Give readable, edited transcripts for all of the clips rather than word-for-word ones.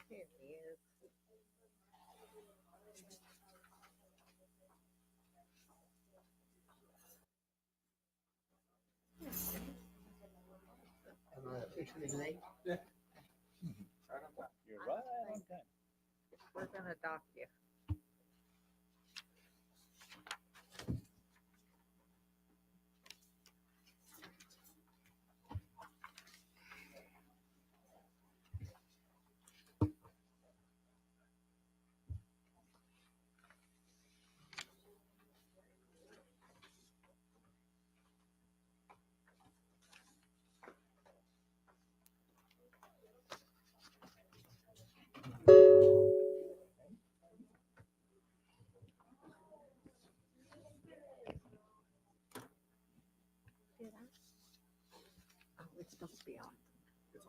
Here he is. Am I officially late? You're right on time. We're gonna dock you. Did I? Oh, it's supposed to be on. Oh,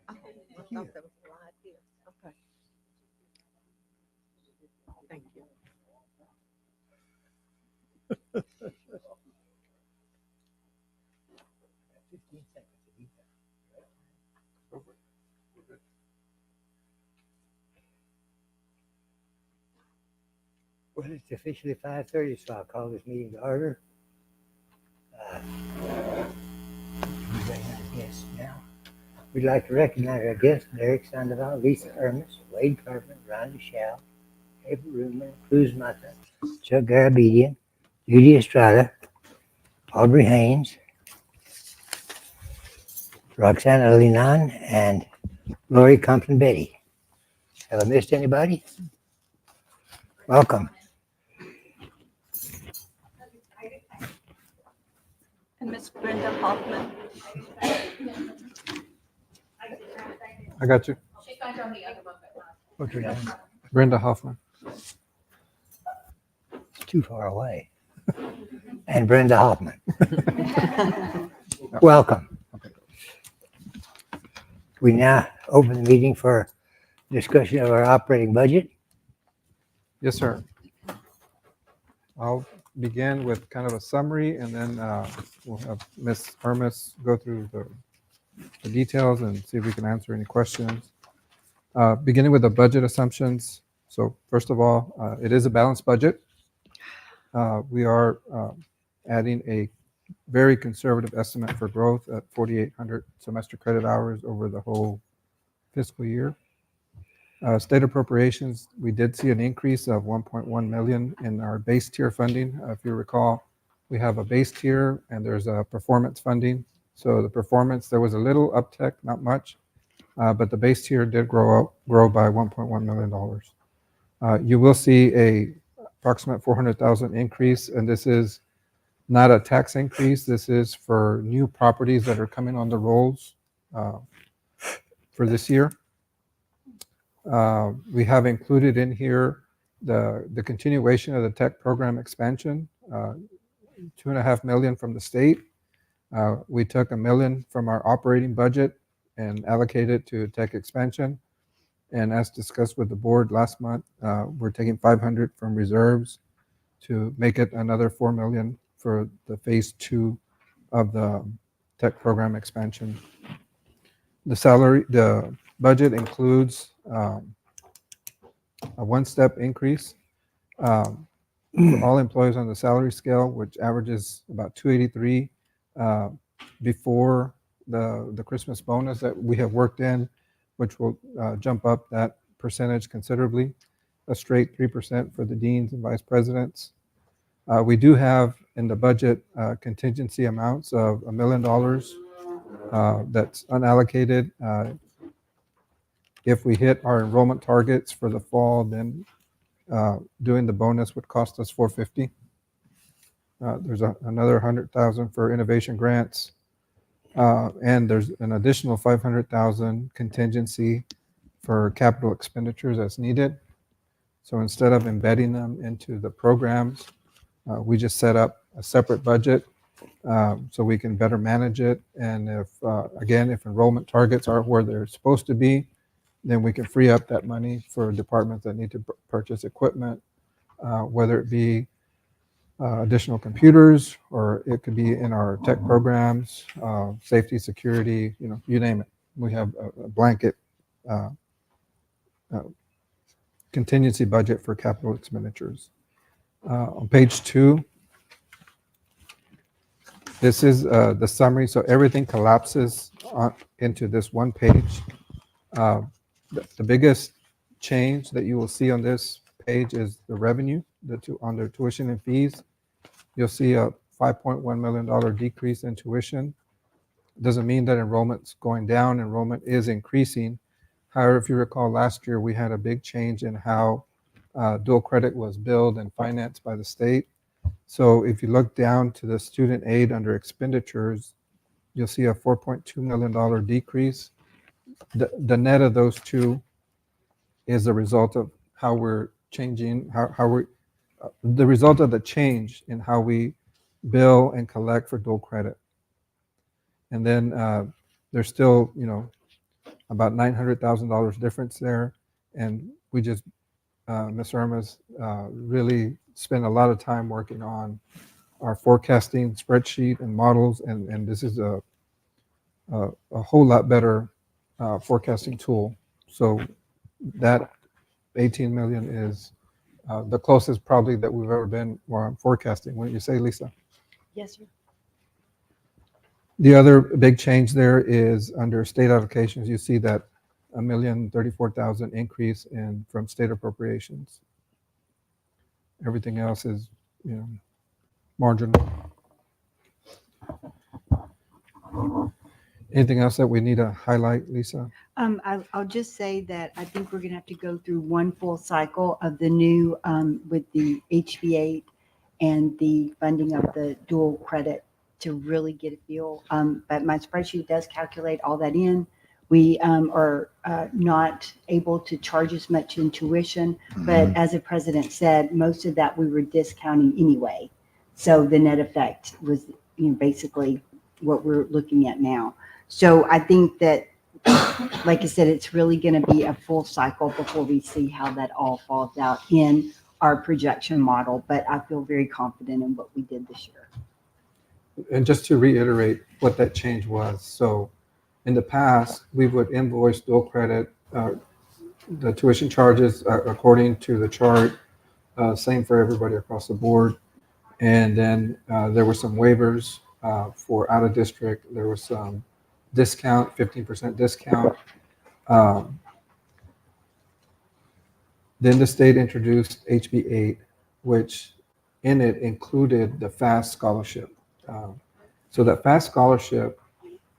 I thought that was live here. Okay. Thank you. Well, it's officially 5:30, so I'll call this meeting to order. Guests now. We'd like to recognize our guests: Derek Sandoval, Lisa Ermis, Wade Carver, Rhonda Shaw, April Rumer, Cruz Mata, Chuck Garabedian, Judy Estrada, Aubrey Haynes, Roxana Linan, and Lori Compton Betty. Have I missed anybody? Welcome. And Miss Brenda Hoffman. I got you. What's her name? Brenda Hoffman. It's too far away. And Brenda Hoffman. Welcome. We now open the meeting for discussion of our operating budget. Yes, sir. I'll begin with kind of a summary, and then we'll have Ms. Hermes go through the details and see if we can answer any questions. Beginning with the budget assumptions. So first of all, it is a balanced budget. We are adding a very conservative estimate for growth at 4,800 semester credit hours over the whole fiscal year. State appropriations, we did see an increase of 1.1 million in our base tier funding. If you recall, we have a base tier and there's a performance funding. So the performance, there was a little uptick, not much, but the base tier did grow by $1.1 million. You will see a approximate 400,000 increase, and this is not a tax increase. This is for new properties that are coming on the rolls for this year. We have included in here the continuation of the tech program expansion, $2.5 million from the state. We took $1 million from our operating budget and allocated to tech expansion. And as discussed with the board last month, we're taking 500 from reserves to make it another 4 million for the phase 2 of the tech program expansion. The budget includes a one-step increase for all employees on the salary scale, which averages about 283 before the Christmas bonus that we have worked in, which will jump up that percentage considerably, a straight 3% for the deans and vice presidents. We do have in the budget contingency amounts of $1 million that's unallocated. If we hit our enrollment targets for the fall, then doing the bonus would cost us $450. There's another $100,000 for innovation grants, and there's an additional $500,000 contingency for capital expenditures as needed. So instead of embedding them into the programs, we just set up a separate budget so we can better manage it. And if enrollment targets are where they're supposed to be, then we can free up that money for departments that need to purchase equipment, whether it be additional computers, or it could be in our tech programs, safety, security, you name it. We have a blanket contingency budget for capital expenditures. On page 2, this is the summary. So everything collapses into this one page. The biggest change that you will see on this page is the revenue, under tuition and fees. You'll see a $5.1 million decrease in tuition. Doesn't mean that enrollment's going down. Enrollment is increasing. However, if you recall last year, we had a big change in how dual credit was billed and financed by the state. So if you look down to the student aid under expenditures, you'll see a $4.2 million decrease. The net of those two is the result of how we're changing, the result of the change in how we bill and collect for dual credit. And then there's still, about $900,000 difference there. And we just, Ms. Irma's really spent a lot of time working on our forecasting spreadsheet and models. And this is a whole lot better forecasting tool. So that 18 million is the closest probably that we've ever been where I'm forecasting. Wouldn't you say, Lisa? Yes, sir. The other big change there is under state allocations. You see that $1,034,000 increase from state appropriations. Everything else is, marginal. Anything else that we need to highlight, Lisa? I'll just say that I think we're going to have to go through one full cycle of the new, with the HB8 and the funding of the dual credit to really get a feel. But my spreadsheet does calculate all that in. We are not able to charge as much in tuition, but as the president said, most of that we were discounting anyway. So the net effect was, basically what we're looking at now. So I think that, like I said, it's really going to be a full cycle before we see how that all falls out in our projection model. But I feel very confident in what we did this year. And just to reiterate what that change was. So in the past, we would invoice dual credit, the tuition charges according to the chart, same for everybody across the board. And then there were some waivers for out of district. There was some discount, 15% discount. Then the state introduced HB8, which in it included the FAST scholarship. So that FAST scholarship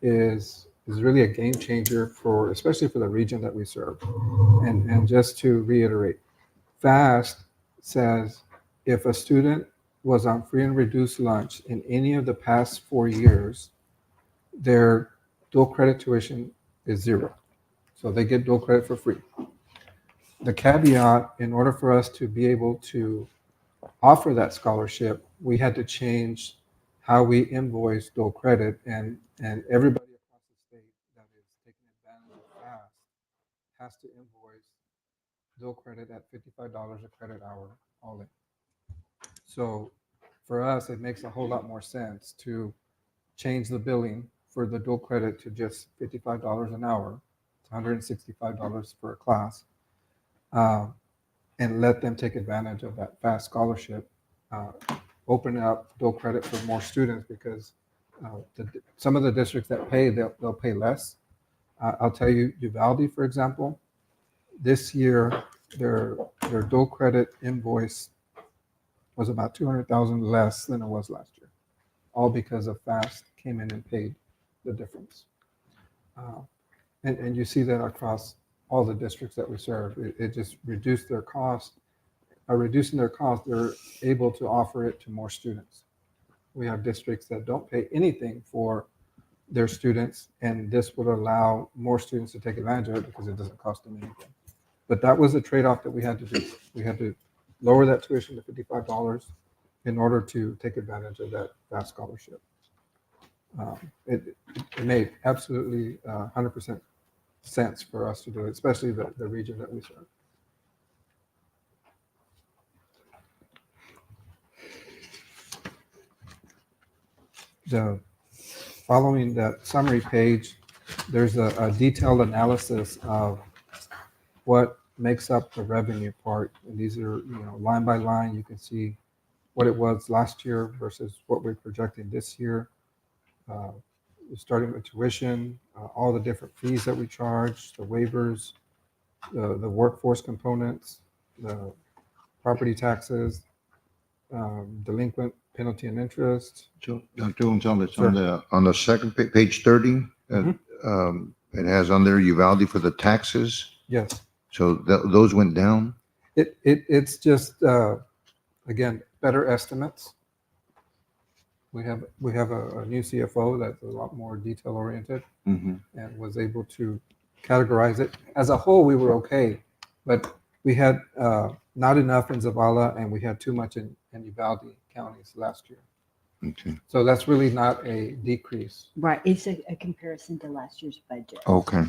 is really a game changer especially for the region that we serve. And just to reiterate, FAST says if a student was on free and reduced lunch in any of the past 4 years, their dual credit tuition is 0. So they get dual credit for free. The caveat, in order for us to be able to offer that scholarship, we had to change how we invoice dual credit, and everybody across the state that is taking advantage of FAST has to invoice dual credit at $55 a credit hour all in. So for us, it makes a whole lot more sense to change the billing for the dual credit to just $55 an hour. It's $165 for a class, and let them take advantage of that FAST scholarship. Open up dual credit for more students, because some of the districts that pay, they'll pay less. I'll tell you, Uvalde, for example, this year their dual credit invoice was about $200,000 less than it was last year, all because of FAST came in and paid the difference. And you see that across all the districts that we serve. It just reduced their cost. By reducing their cost, they're able to offer it to more students. We have districts that don't pay anything for their students, and this would allow more students to take advantage of it because it doesn't cost them anything. But that was a trade-off that we had to do. We had to lower that tuition to $55 in order to take advantage of that FAST scholarship. It made absolutely 100% sense for us to do it, especially the region that we serve. Following that summary page, there's a detailed analysis of what makes up the revenue part. And these are, line by line, you can see what it was last year versus what we're projecting this year. Starting with tuition, all the different fees that we charge, the waivers, the workforce components, the property taxes, delinquent penalty and interest. So, Dr. Gonzalez, Sure. on the second page 30, Mhm. it has on there Uvalde for the taxes. Yes, So those went down. it's just, again, better estimates. We have a new CFO that's a lot more detail oriented Mm-hmm. and was able to categorize it. As a whole, we were okay, but we had not enough in Zavala and we had too much in Uvalde counties last year. Okay. So that's really not a decrease. Right, it's a comparison to last year's budget. Okay.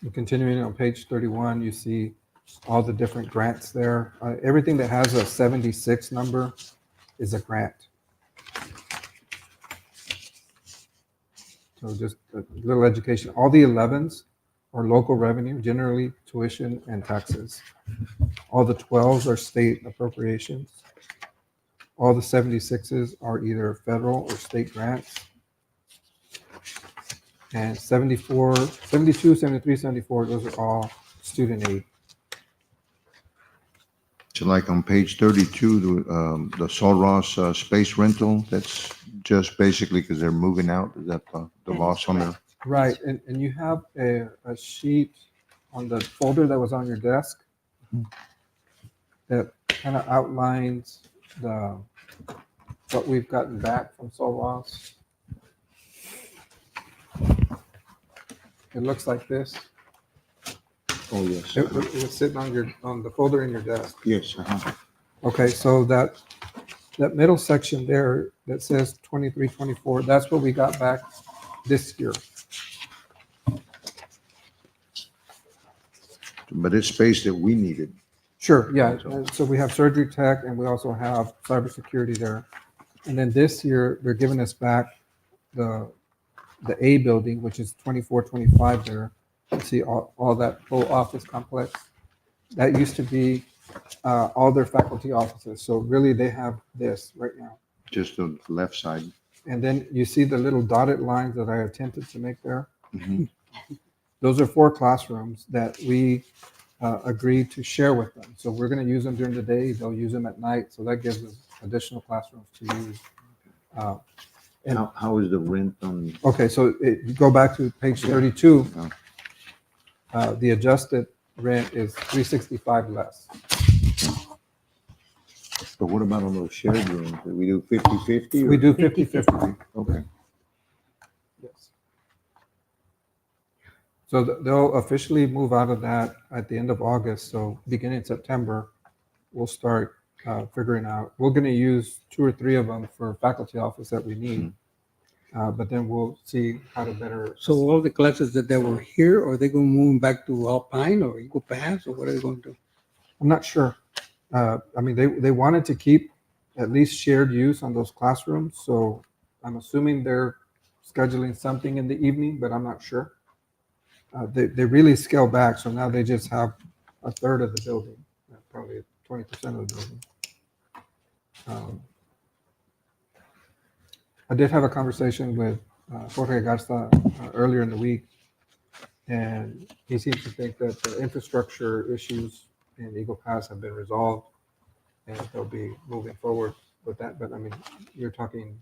And continuing on page 31, you see all the different grants there. Everything that has a 76 number is a grant. So just a little education. All the 11s are local revenue, generally tuition and taxes. All the 12s are state appropriations. All the 76s are either federal or state grants. And 74, 72, 73, 74, those are all student aid. So like on page 32, the Sol Ross space rental, that's just basically because they're moving out. Is that the loss on there? Right, and you have a sheet on the folder that was on your desk that kind of outlines what we've gotten back from Sol Ross. It looks like this. Oh, yes. It was sitting on the folder in your desk. Yes. Uh-huh. Okay, so that middle section there that says 23, 24, that's what we got back this year. But it's space that we needed. Sure, yeah. So we have surgery tech and we also have cybersecurity there. And then this year, they're giving us back the A building, which is 24, 25 there. You see all that whole office complex. That used to be all their faculty offices. So really they have this right now. Just the left side. And then you see the little dotted lines that I attempted to make there. Mm-hmm. Those are 4 classrooms that we agreed to share with them. So we're going to use them during the day. They'll use them at night. So that gives us additional classrooms to use. And How is the rent on? okay, so you go back to page 32. The adjusted rent is $365 less. But what about on those shared rooms? Do we do 50-50? We do 50-50. Okay. Yes. So they'll officially move out of that at the end of August. So beginning September, we'll start figuring out. We're going to use 2 or 3 of them for faculty office that we need. But then we'll see how to better. So all the classes that they were here, or they going to move back to Alpine or Eagle Pass, or what are they going to do? I'm not sure. I mean, they wanted to keep at least shared use on those classrooms. So I'm assuming they're scheduling something in the evening, but I'm not sure. They really scale back. So now they just have a third of the building, probably 20% of the building. I did have a conversation with Jorge Garza earlier in the week, and he seems to think that the infrastructure issues in Eagle Pass have been resolved, and they'll be moving forward with that. But I mean, you're talking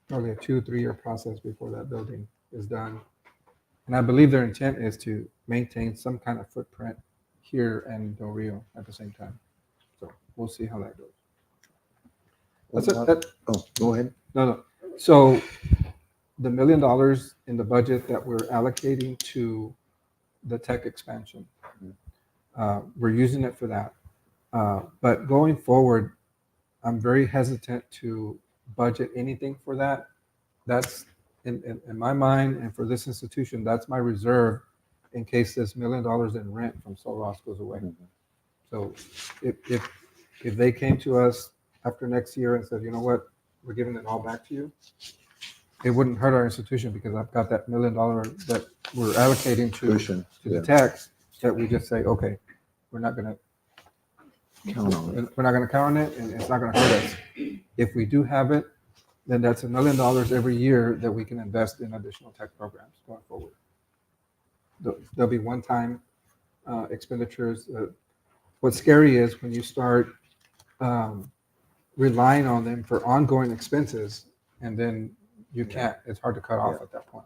probably a 2-3 year process before that building is done. And I believe their intent is to maintain some kind of footprint here and Del Rio at the same time. So we'll see how that goes. That's it. Oh, go ahead. No. So the $1 million in the budget that we're allocating to the tech expansion, we're using it for that. But going forward, I'm very hesitant to budget anything for that. That's in my mind, and for this institution, that's my reserve in case this $1 million in rent from Sol Ross goes away. So if they came to us after next year and said, you know what, we're giving it all back to you, it wouldn't hurt our institution because I've got that $1 million that we're allocating Cushion, to the yeah. tax, that we just say, okay, we're not gonna Count on it. count on it, and it's not gonna hurt us. If we do have it, then that's $1 million every year that we can invest in additional tech programs going forward. There'll be one-time expenditures. What's scary is when you start relying on them for ongoing expenses, and then you can't, it's hard to cut off at that point.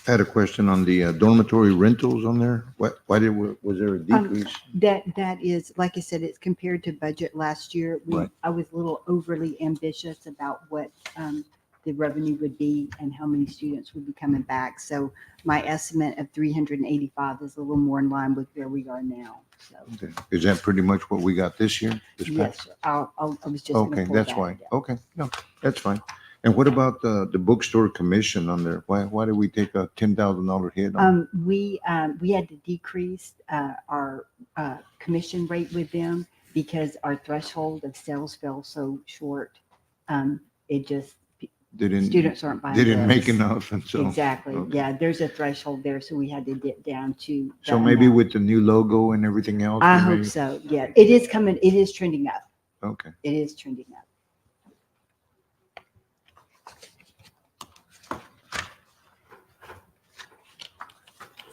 I had a question on the dormitory rentals on there. Why was there a decrease? That is, like I said, it's compared to budget last year. Right. I was a little overly ambitious about what the revenue would be and how many students would be coming back. So my estimate of 385 is a little more in line with where we are now. So, Okay. Is that pretty much what we got this year? This past- yes, sir. I was just. gonna Okay, pull that's that, why. yeah. Okay, no, that's fine. And what about the bookstore commission on there? Why did we take a $10,000 hit on? We had to decrease our commission rate with them because our threshold of sales fell so short. It just, students aren't buying. They didn't make books. enough, and so. Exactly. okay. Yeah, there's a threshold there, so we had to dip down to. So that maybe amount. with the new logo and everything else. I we hope may- so. Yeah, it is coming. It is trending up. Okay. It is trending up.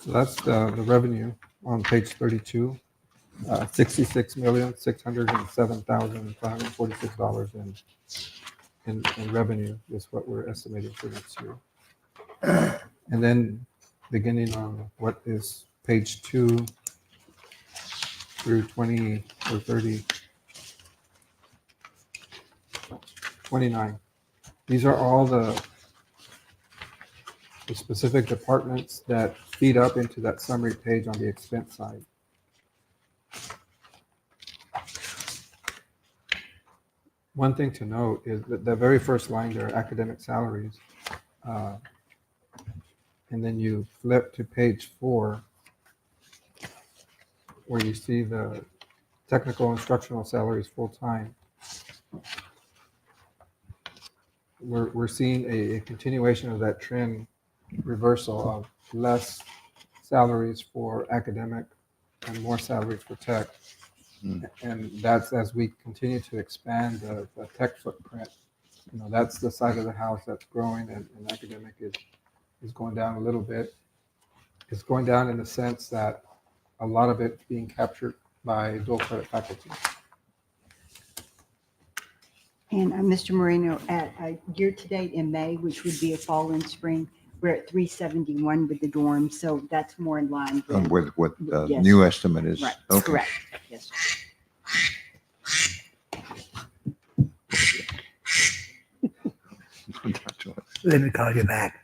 So that's the revenue on page 32. $66,607,546 in revenue is what we're estimating for next year. And then beginning on what is page 2 through 20 or 30, 29. These are all the specific departments that feed up into that summary page on the expense side. One thing to note is that the very first line there, academic salaries, and then you flip to page 4, where you see the technical instructional salaries full-time. We're seeing a continuation of that trend reversal of less salaries for academic and more salaries for tech. And that's as we continue to expand the tech footprint. That's the side of the house that's growing, and academic is going down a little bit. It's going down in the sense that a lot of it's being captured by dual credit faculty. And Mr. Moreno, at year to date in May, which would be a fall and spring, we're at 371 with the dorm, so that's more in line On with. with what the Yes. new estimate is. Right, Okay. correct. Yes. Let me call you back.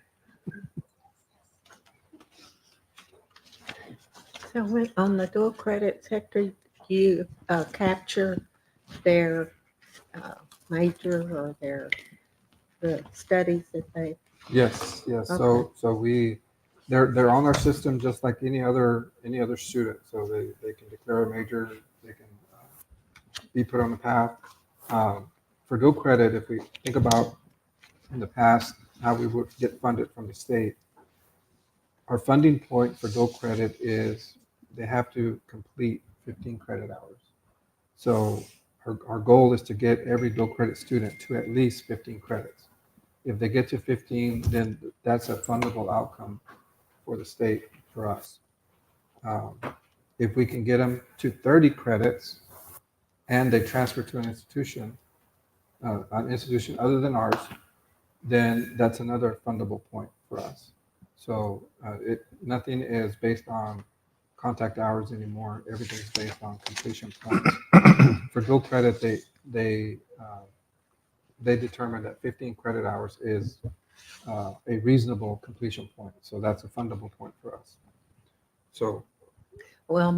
So on the dual credit sector, you capture their major or the studies that they. Yes. Okay. So they're on our system just like any other student. So they can declare a major, they can be put on the path. For dual credit, if we think about in the past how we would get funded from the state, our funding point for dual credit is they have to complete 15 credit hours. So our goal is to get every dual credit student to at least 15 credits. If they get to 15, then that's a fundable outcome for the state, for us. If we can get them to 30 credits and they transfer to an institution other than ours, then that's another fundable point for us. So nothing is based on contact hours anymore. Everything's based on completion points. For dual credit, they determine that 15 credit hours is a reasonable completion point. So that's a fundable point for us. So Well,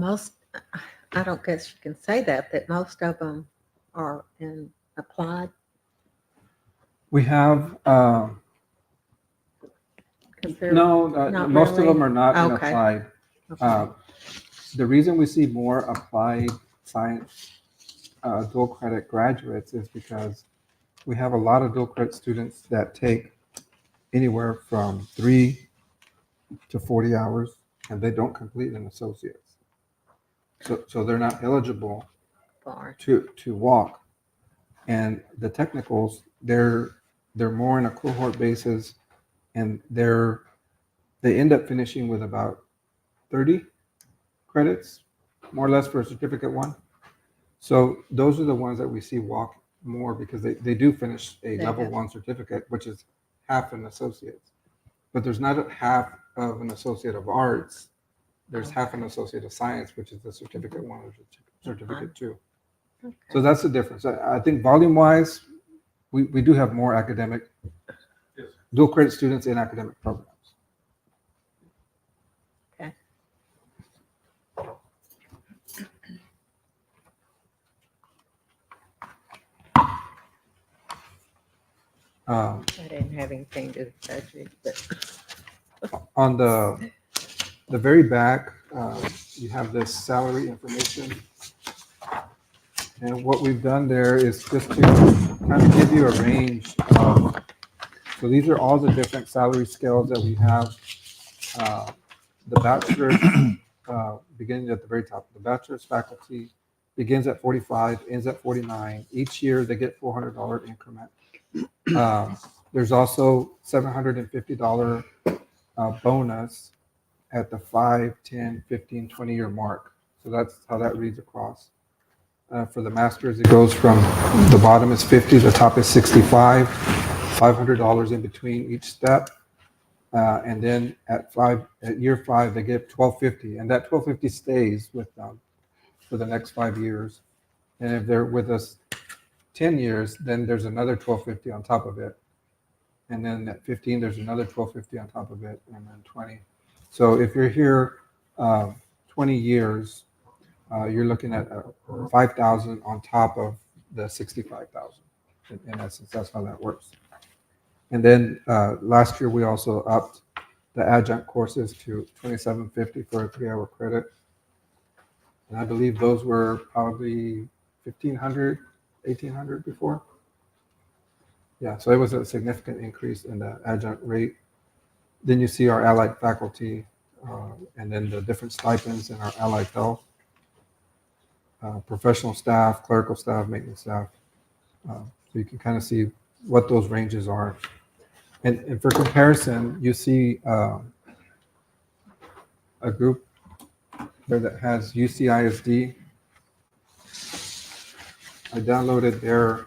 I don't guess you can say that most of them are in applied. we have compared- most of really? them are not in Okay. applied. Okay. The reason we see more applied science dual credit graduates is because we have a lot of dual credit students that take anywhere from 3 to 40 hours, and they don't complete an associate's. So they're not eligible far. to walk. And the technicals, they're more on a cohort basis, and they end up finishing with about 30 credits, more or less, for a certificate one. So those are the ones that we see walk more because they do finish a They level have. 1 certificate, which is half an associate's. But there's not a half of an associate of arts. There's half an associate of science, which is the certificate 1 or certificate 2. Okay. So that's the difference. I think volume wise, we do have more academic, dual credit students in academic programs. Okay. I didn't have anything to budget, but On the very back, you have this salary information. And what we've done there is just to kind of give you a range of, so these are all the different salary scales that we have. The bachelor's, beginning at the very top, the bachelor's faculty begins at 45, ends at 49. Each year they get $400 increment. There's also $750 bonus at the 5, 10, 15, 20-year mark. So that's how that reads across. For the master's, it goes from the bottom is 50, the top is 65, $500 in between each step. And then at year 5, they get $1,250, and that $1,250 stays with them for the next 5 years. And if they're with us 10 years, then there's another $1,250 on top of it. And then at 15, there's another $1,250 on top of it, and then 20. So if you're here 20 years, you're looking at $5,000 on top of the $65,000. In essence, that's how that works. And then last year we also upped the adjunct courses to $2,750 for a 3-hour credit. And I believe those were probably $1,500, $1,800 before. Yeah, so it was a significant increase in the adjunct rate. Then you see our allied faculty, and then the different stipends in our allied health, professional staff, clerical staff, maintenance staff. So you can kind of see what those ranges are. And for comparison, you see a group there that has UCISD. I downloaded their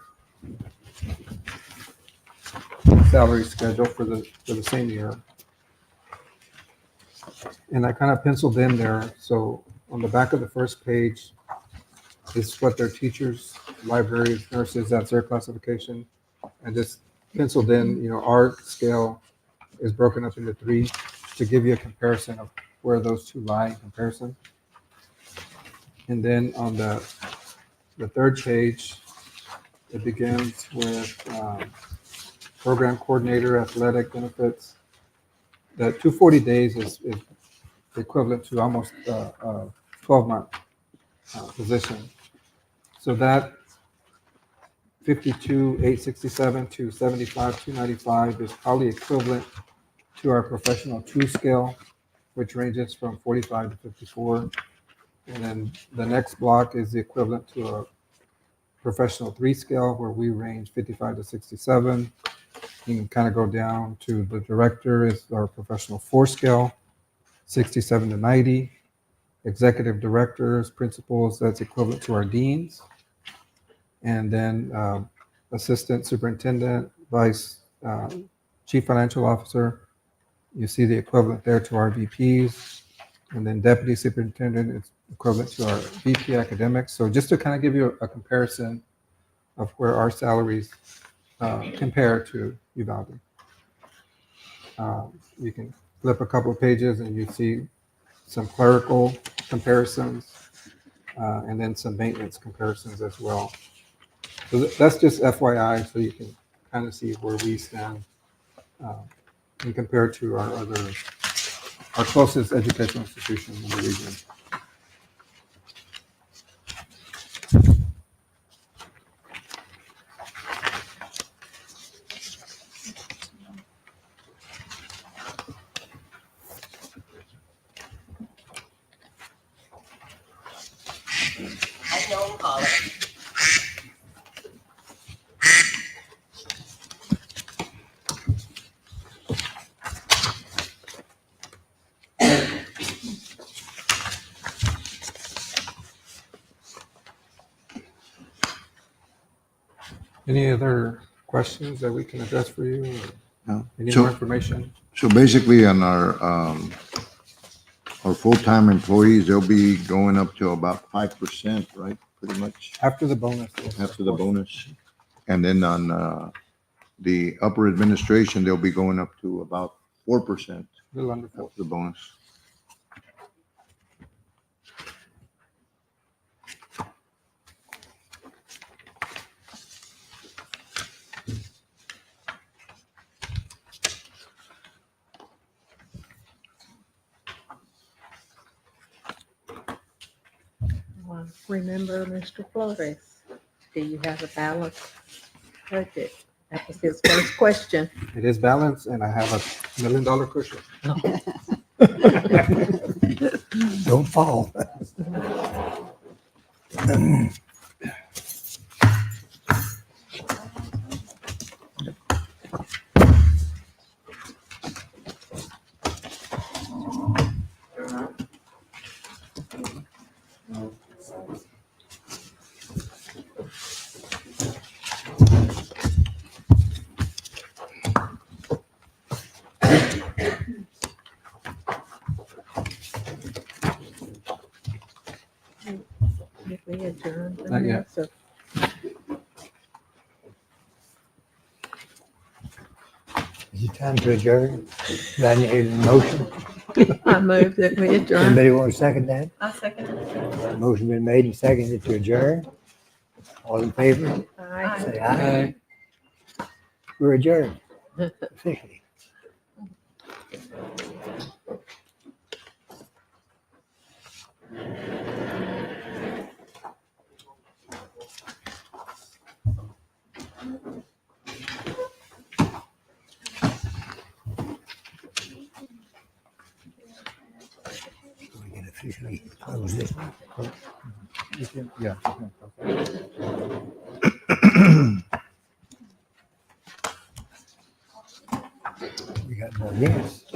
salary schedule for the same year. And I kind of penciled in there. So on the back of the first page is what their teachers, librarians, nurses, that's their classification. And just penciled in, our scale is broken up into 3 to give you a comparison of where those 2 lie in comparison. And then on the third page, it begins with program coordinator, athletic benefits. The 240 days is equivalent to almost a 12-month position. So that 52,867 to 75,295 is probably equivalent to our professional 2 scale, which ranges from 45 to 54. And then the next block is the equivalent to a professional 3 scale, where we range 55 to 67. You can kind of go down to the director is our professional 4 scale, 67 to 90. Executive directors, principals, that's equivalent to our deans. And then assistant superintendent, vice chief financial officer, you see the equivalent there to our VPs. And then deputy superintendent is equivalent to our VP academics. So just to kind of give you a comparison of where our salaries compare to Uvalde. You can flip a couple of pages and you see some clerical comparisons and then some maintenance comparisons as well. So that's just FYI, so you can kind of see where we stand and compare to our closest educational institution in the region. Any other questions that we can address for you? Or No. any So- more information? So basically on our full-time employees, they'll be going up to about 5%, right? Pretty much After the bonus. yes, of after the course. bonus. And then on the upper administration, they'll be going up to about 4% A little under 4. after the bonus. Well, remember, Mr. Flores, do you have a balanced budget? That was his first question. It is balanced, and I have $1 million cushion. Don't fall. Did we adjourn? the Not yet. minutes of- Is it time to adjourn? Do I need a motion? I move that we adjourn. Anybody want to second that? I'll second it. Motion been made and seconded to adjourn. All in favor, Aye. say aye. We're adjourned officially. We can officially close this one. You can- Yeah. We got more guests.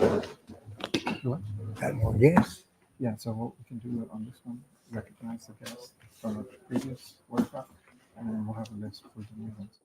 What? Got more guests. Yeah, so what we can do on this one, recognize the guests from the previous workshop, and then we'll have a list for the new ones.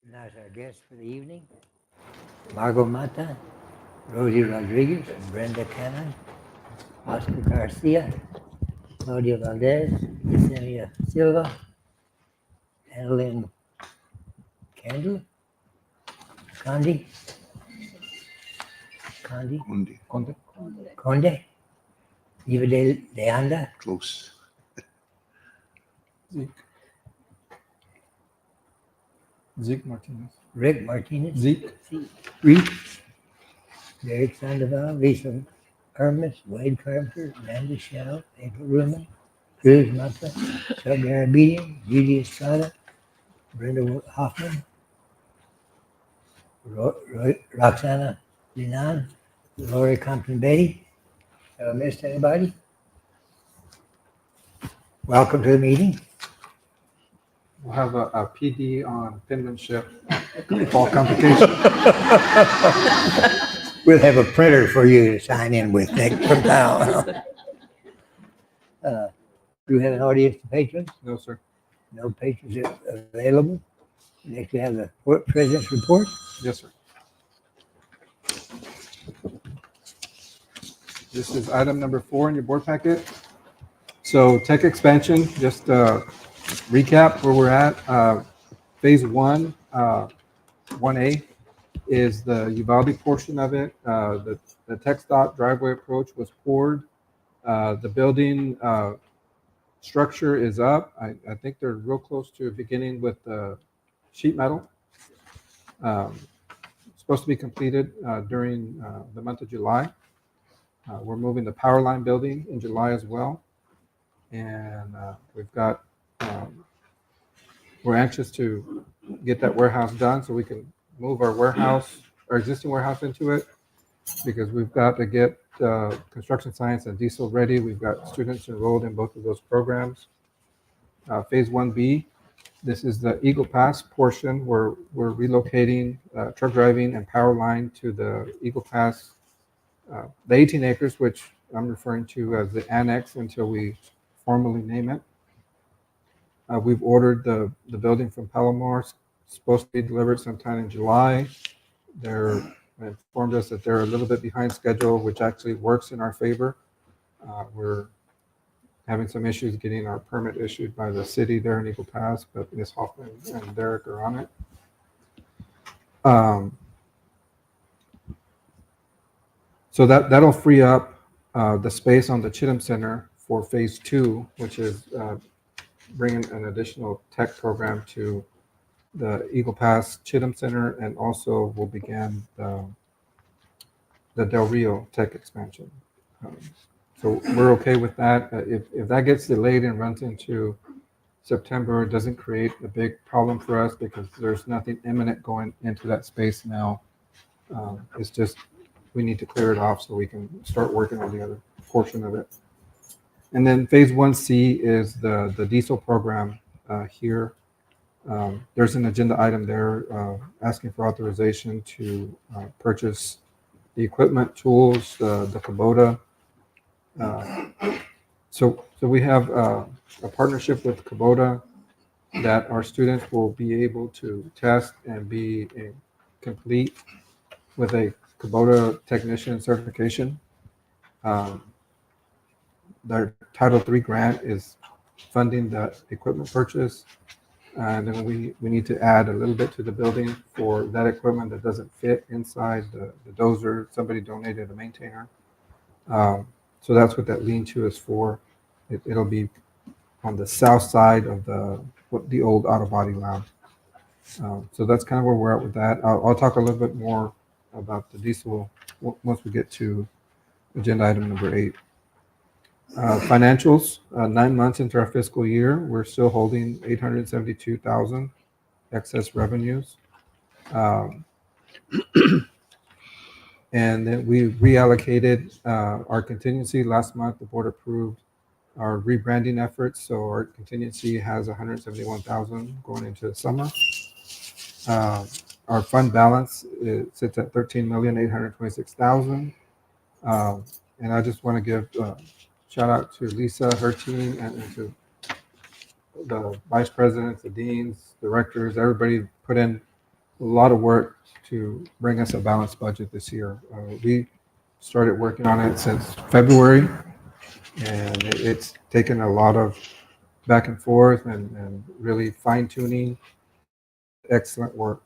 Recognize our guests for the evening. Margot Mata, Rosie Rodriguez, Brenda Cannon, Oscar Garcia, Claudia Valdez, Yesenia Silva, Annalyn Candle, Condi, Undi, Conde, Eva de Anda, close. Zeke Martinez. Rick Martinez, Zeke. Reed, Derek Sandoval, Lisa Hermes, Wade Carpenter, Amanda Shell, April Ruman, Cruz Mata, Chuck Garabedian, Judy Estrada, Brenda Hoffman, Roxana Linan, Lori Compton Betty. Have I missed anybody? Welcome to the meeting. We'll have a PD on penmanship, fall competition. We'll have a printer for you to sign in with next from now. Do you have an audience to patrons? No, sir. No patrons available. Next, we have the president's report. Yes, sir. This is item number 4 in your board packet. So tech expansion, just recap where we're at. Phase 1, 1A is the Uvalde portion of it. The tech stop driveway approach was poured. The building structure is up. I think they're real close to beginning with the sheet metal. Supposed to be completed during the month of July. We're moving the power line building in July as well. And we've got, we're anxious to get that warehouse done so we can move our warehouse, our existing warehouse into it, because we've got to get construction science and diesel ready. We've got students enrolled in both of those programs. Phase 1B, this is the Eagle Pass portion where we're relocating truck driving and power line to the Eagle Pass, the 18 acres, which I'm referring to as the annex until we formally name it. We've ordered the building from Palomar. It's supposed to be delivered sometime in July. They're informed us that they're a little bit behind schedule, which actually works in our favor. We're having some issues getting our permit issued by the city there in Eagle Pass, but Ms. Hoffman and Derek are on it. So that'll free up the space on the Chittim Center for phase 2, which is bringing an additional tech program to the Eagle Pass Chittim Center, and also will begin the Del Rio tech expansion. So we're okay with that. If that gets delayed and runs into September, it doesn't create a big problem for us because there's nothing imminent going into that space now. It's just we need to clear it off so we can start working on the other portion of it. And then phase 1C is the diesel program here. There's an agenda item there asking for authorization to purchase the equipment, tools, the Kubota. So we have a partnership with Kubota that our students will be able to test and be complete with a Kubota technician certification. Their Title III grant is funding the equipment purchase. And then we need to add a little bit to the building for that equipment that doesn't fit inside the dozer. Somebody donated a maintainer. So that's what that lean-to is for. It'll be on the south side of the old auto body lounge. So that's kind of where we're at with that. I'll talk a little bit more about the diesel once we get to agenda item number 8. Financials, 9 months into our fiscal year, we're still holding $872,000 excess revenues. And then we reallocated our contingency. Last month, the board approved our rebranding efforts. So our contingency has $171,000 going into the summer. Our fund balance sits at $13,826,000. And I just want to give shout out to Lisa, her team, and to the vice presidents, the deans, directors, everybody put in lot of work to bring us a balanced budget this year. We started working on it since February, and it's taken a lot of back and forth and really fine tuning. Excellent work.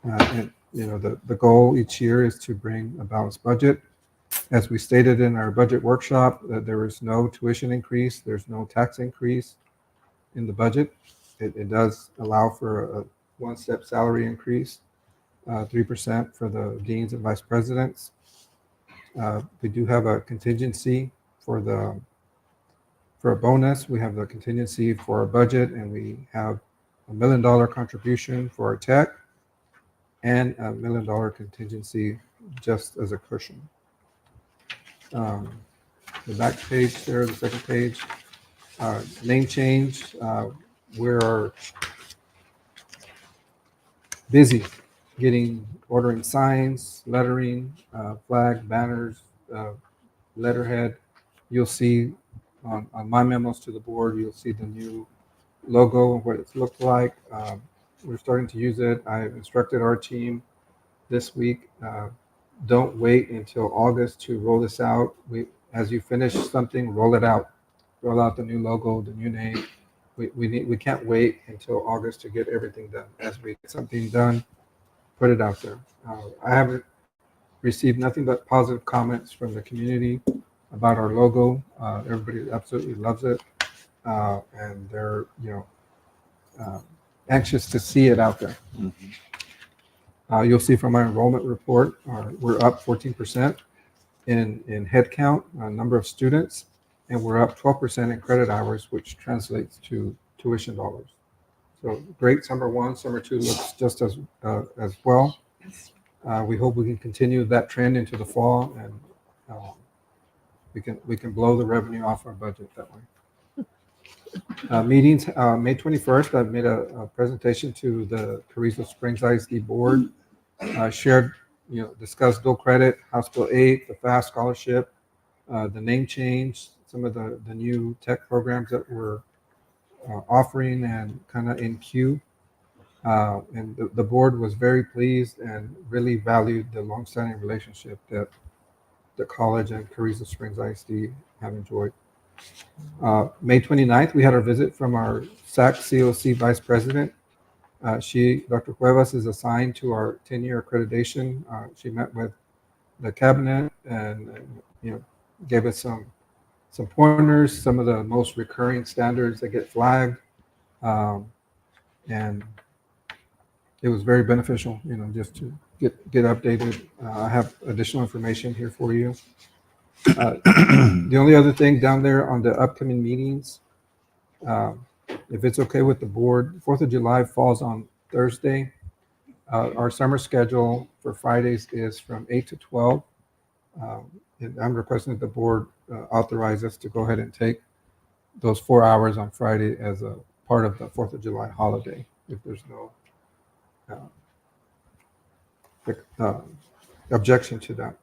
And the goal each year is to bring a balanced budget. As we stated in our budget workshop, there is no tuition increase, there's no tax increase in the budget. It does allow for a one-step salary increase, 3% for the deans and vice presidents. We do have a contingency for a bonus. We have the contingency for our budget, and we have $1 million contribution for our tech and $1 million contingency just as a cushion. The back page there, the second page, name change. We're busy ordering signs, lettering, flag, banners, letterhead. You'll see on my memos to the board, you'll see the new logo and what it's looked like. We're starting to use it. I've instructed our team this week, don't wait until August to roll this out. As you finish something, roll it out. Roll out the new logo, the new name. We can't wait until August to get everything done. As we get something done, put it out there. I haven't received nothing but positive comments from the community about our logo. Everybody absolutely loves it, and they're anxious to see it out there. You'll see from our enrollment report, we're up 14% in head count, number of students, and we're up 12% in credit hours, which translates to tuition dollars. So great. Summer 1, summer 2 looks just as well. We hope we can continue that trend into the fall, and we can blow the revenue off our budget that way. Meetings, May 21st, I've made a presentation to the Carrizo Springs ISD board. Discussed dual credit, House Bill 8, the FAST scholarship, the name change, some of the new tech programs that we're offering and kind of in queue. And the board was very pleased and really valued the longstanding relationship that the college and Carrizo Springs ISD have enjoyed. May 29th, we had our visit from our SAC COC vice president. Dr. Cuevas, is assigned to our 10-year accreditation. She met with the cabinet and gave us some pointers, some of the most recurring standards that get flagged, and it was very beneficial, just to get updated. I have additional information here for you. The only other thing down there on the upcoming meetings, if it's okay with the board, 4th of July falls on Thursday. Our summer schedule for Fridays is from 8 to 12. And I'm requesting that the board authorize us to go ahead and take those 4 hours on Friday as a part of the 4th of July holiday, if there's no objection to that.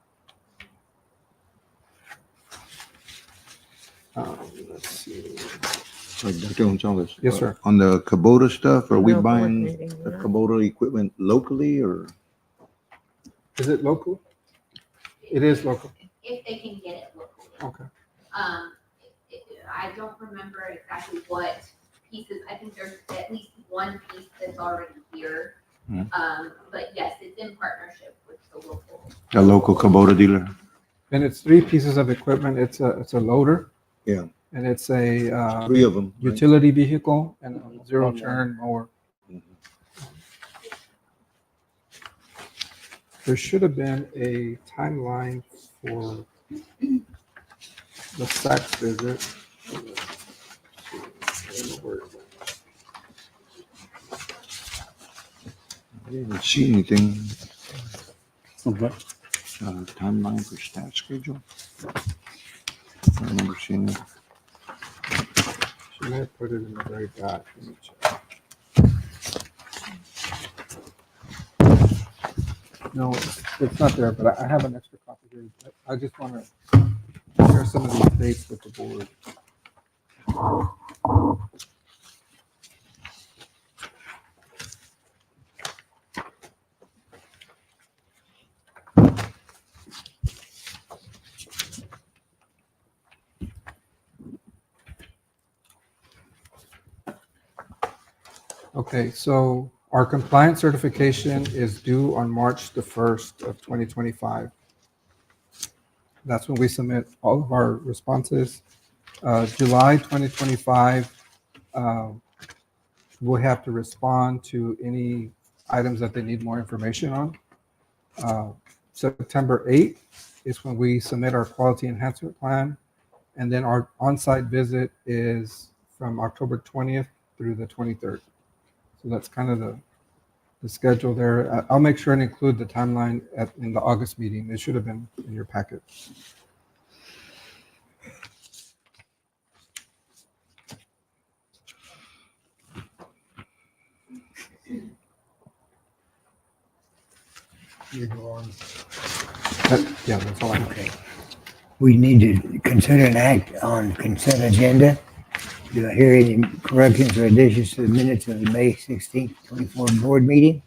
Let's see. Dr. Gonzalez. Yes, sir. On the Kubota stuff, are we No buying coordinating, the yeah. Kubota equipment locally or? Is it local? It is local. If they can get it locally. Okay. I don't remember exactly what pieces, I think there's at least one piece that's already here. But yes, it's in partnership with the local. A local Kubota dealer? And it's 3 pieces of equipment. It's a loader. Yeah. And it's a 3 of them. right? utility vehicle and a zero-turn mower. There should have been a timeline for the SACS visit. I didn't see anything, Okay. timeline for staff schedule. I remember seeing it. She may have put it in the very back. Let me check. No, it's not there, but I have an extra copy here. I just want to share some of these dates with the board. Okay, so our compliance certification is due on March the 1st of 2025. That's when we submit all of our responses. July 2025, we'll have to respond to any items that they need more information on. September 8th is when we submit our quality enhancement plan. And then our on-site visit is from October 20th through the 23rd. So that's kind of the schedule there. I'll make sure and include the timeline in the August meeting. It should have been in your packet. You go on. Yeah, that's all I have. Okay. We need to consider an act on consent agenda. Do I hear any corrections or additions to the minutes of the May 16th, 24 board meeting?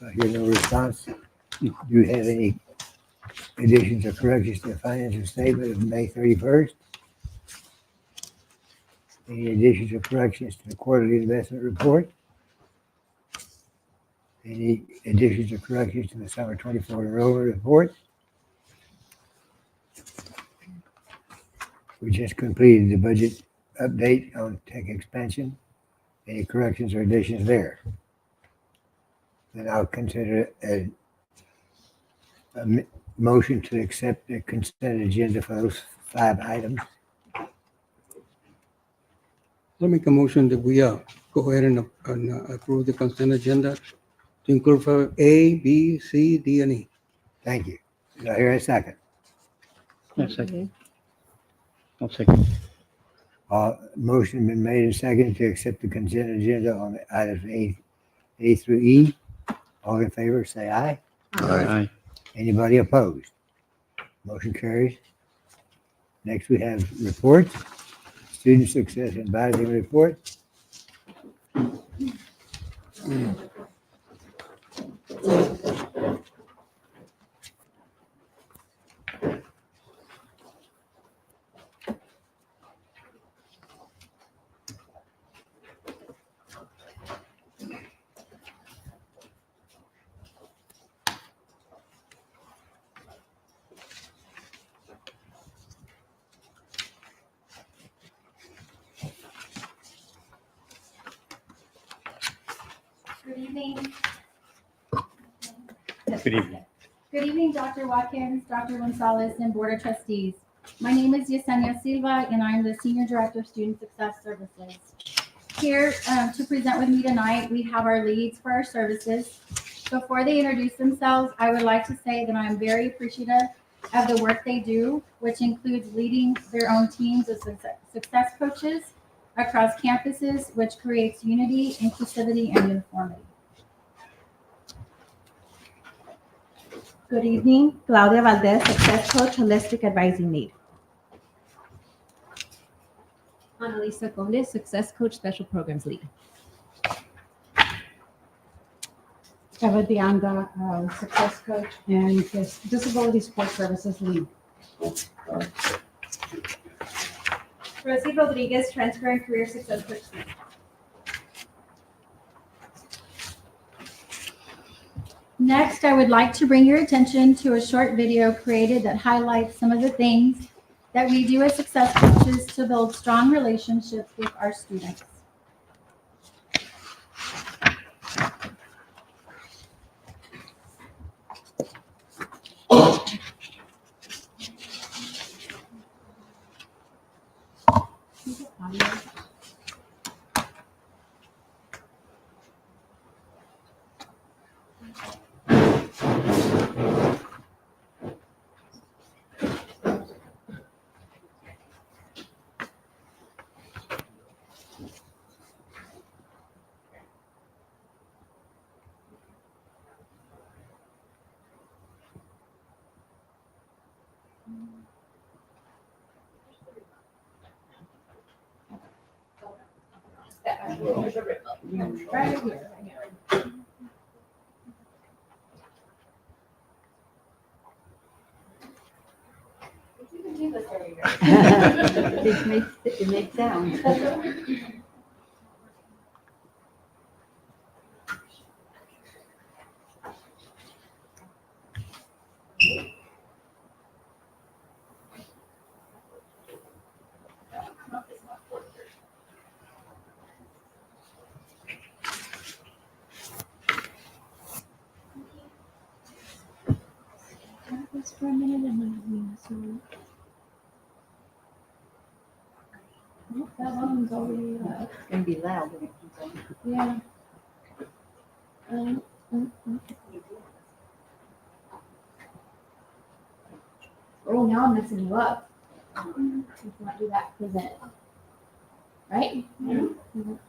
I hear no response. Do you have any additions or corrections to the financial statement of May 31st? Any additions or corrections to the quarterly investment report? Any additions or corrections to the summer 24 enrollment report? We just completed the budget update on tech expansion. Any corrections or additions there? Then I'll consider a motion to accept the consent agenda for those 5 items. I'll make a motion that we go ahead and approve the consent agenda to include for A, B, C, D, and E. Thank you. Do I hear a second? I'll second. I'll second. Motion been made and seconded to accept the consent agenda on items A through E. All in favor, say aye. Aye. Anybody opposed? Motion carries. Next, we have reports. Student Success Advisory Report. Good evening. Good evening. Good evening, Dr. Watkins, Dr. Gonzalez, and Board of Trustees. My name is Yesenia Silva, and I'm the Senior Director of Student Success Services. Here to present with me tonight, we have our leads for our services. Before they introduce themselves, I would like to say that I'm very appreciative of the work they do, which includes leading their own teams of success coaches across campuses, which creates unity, inclusivity, and uniformity. Good evening, Claudia Valdez, Success Coach, Holistic Advising Lead. Annalisa Conde, Success Coach, Special Programs Lead. Eva Deanda, Success Coach and Disability Support Services Lead. Rosie Rodriguez, Transfer and Career Success Coach Lead. Next, I would like to bring your attention to a short video created that highlights some of the things that we do as success coaches to build strong relationships with our students. Right here. You can do this every year. It makes sound. For a minute and then that one's already up. It's gonna be loud when it comes on. Yeah. Oh, now I'm messing you up. You cannot do that. Present. Right?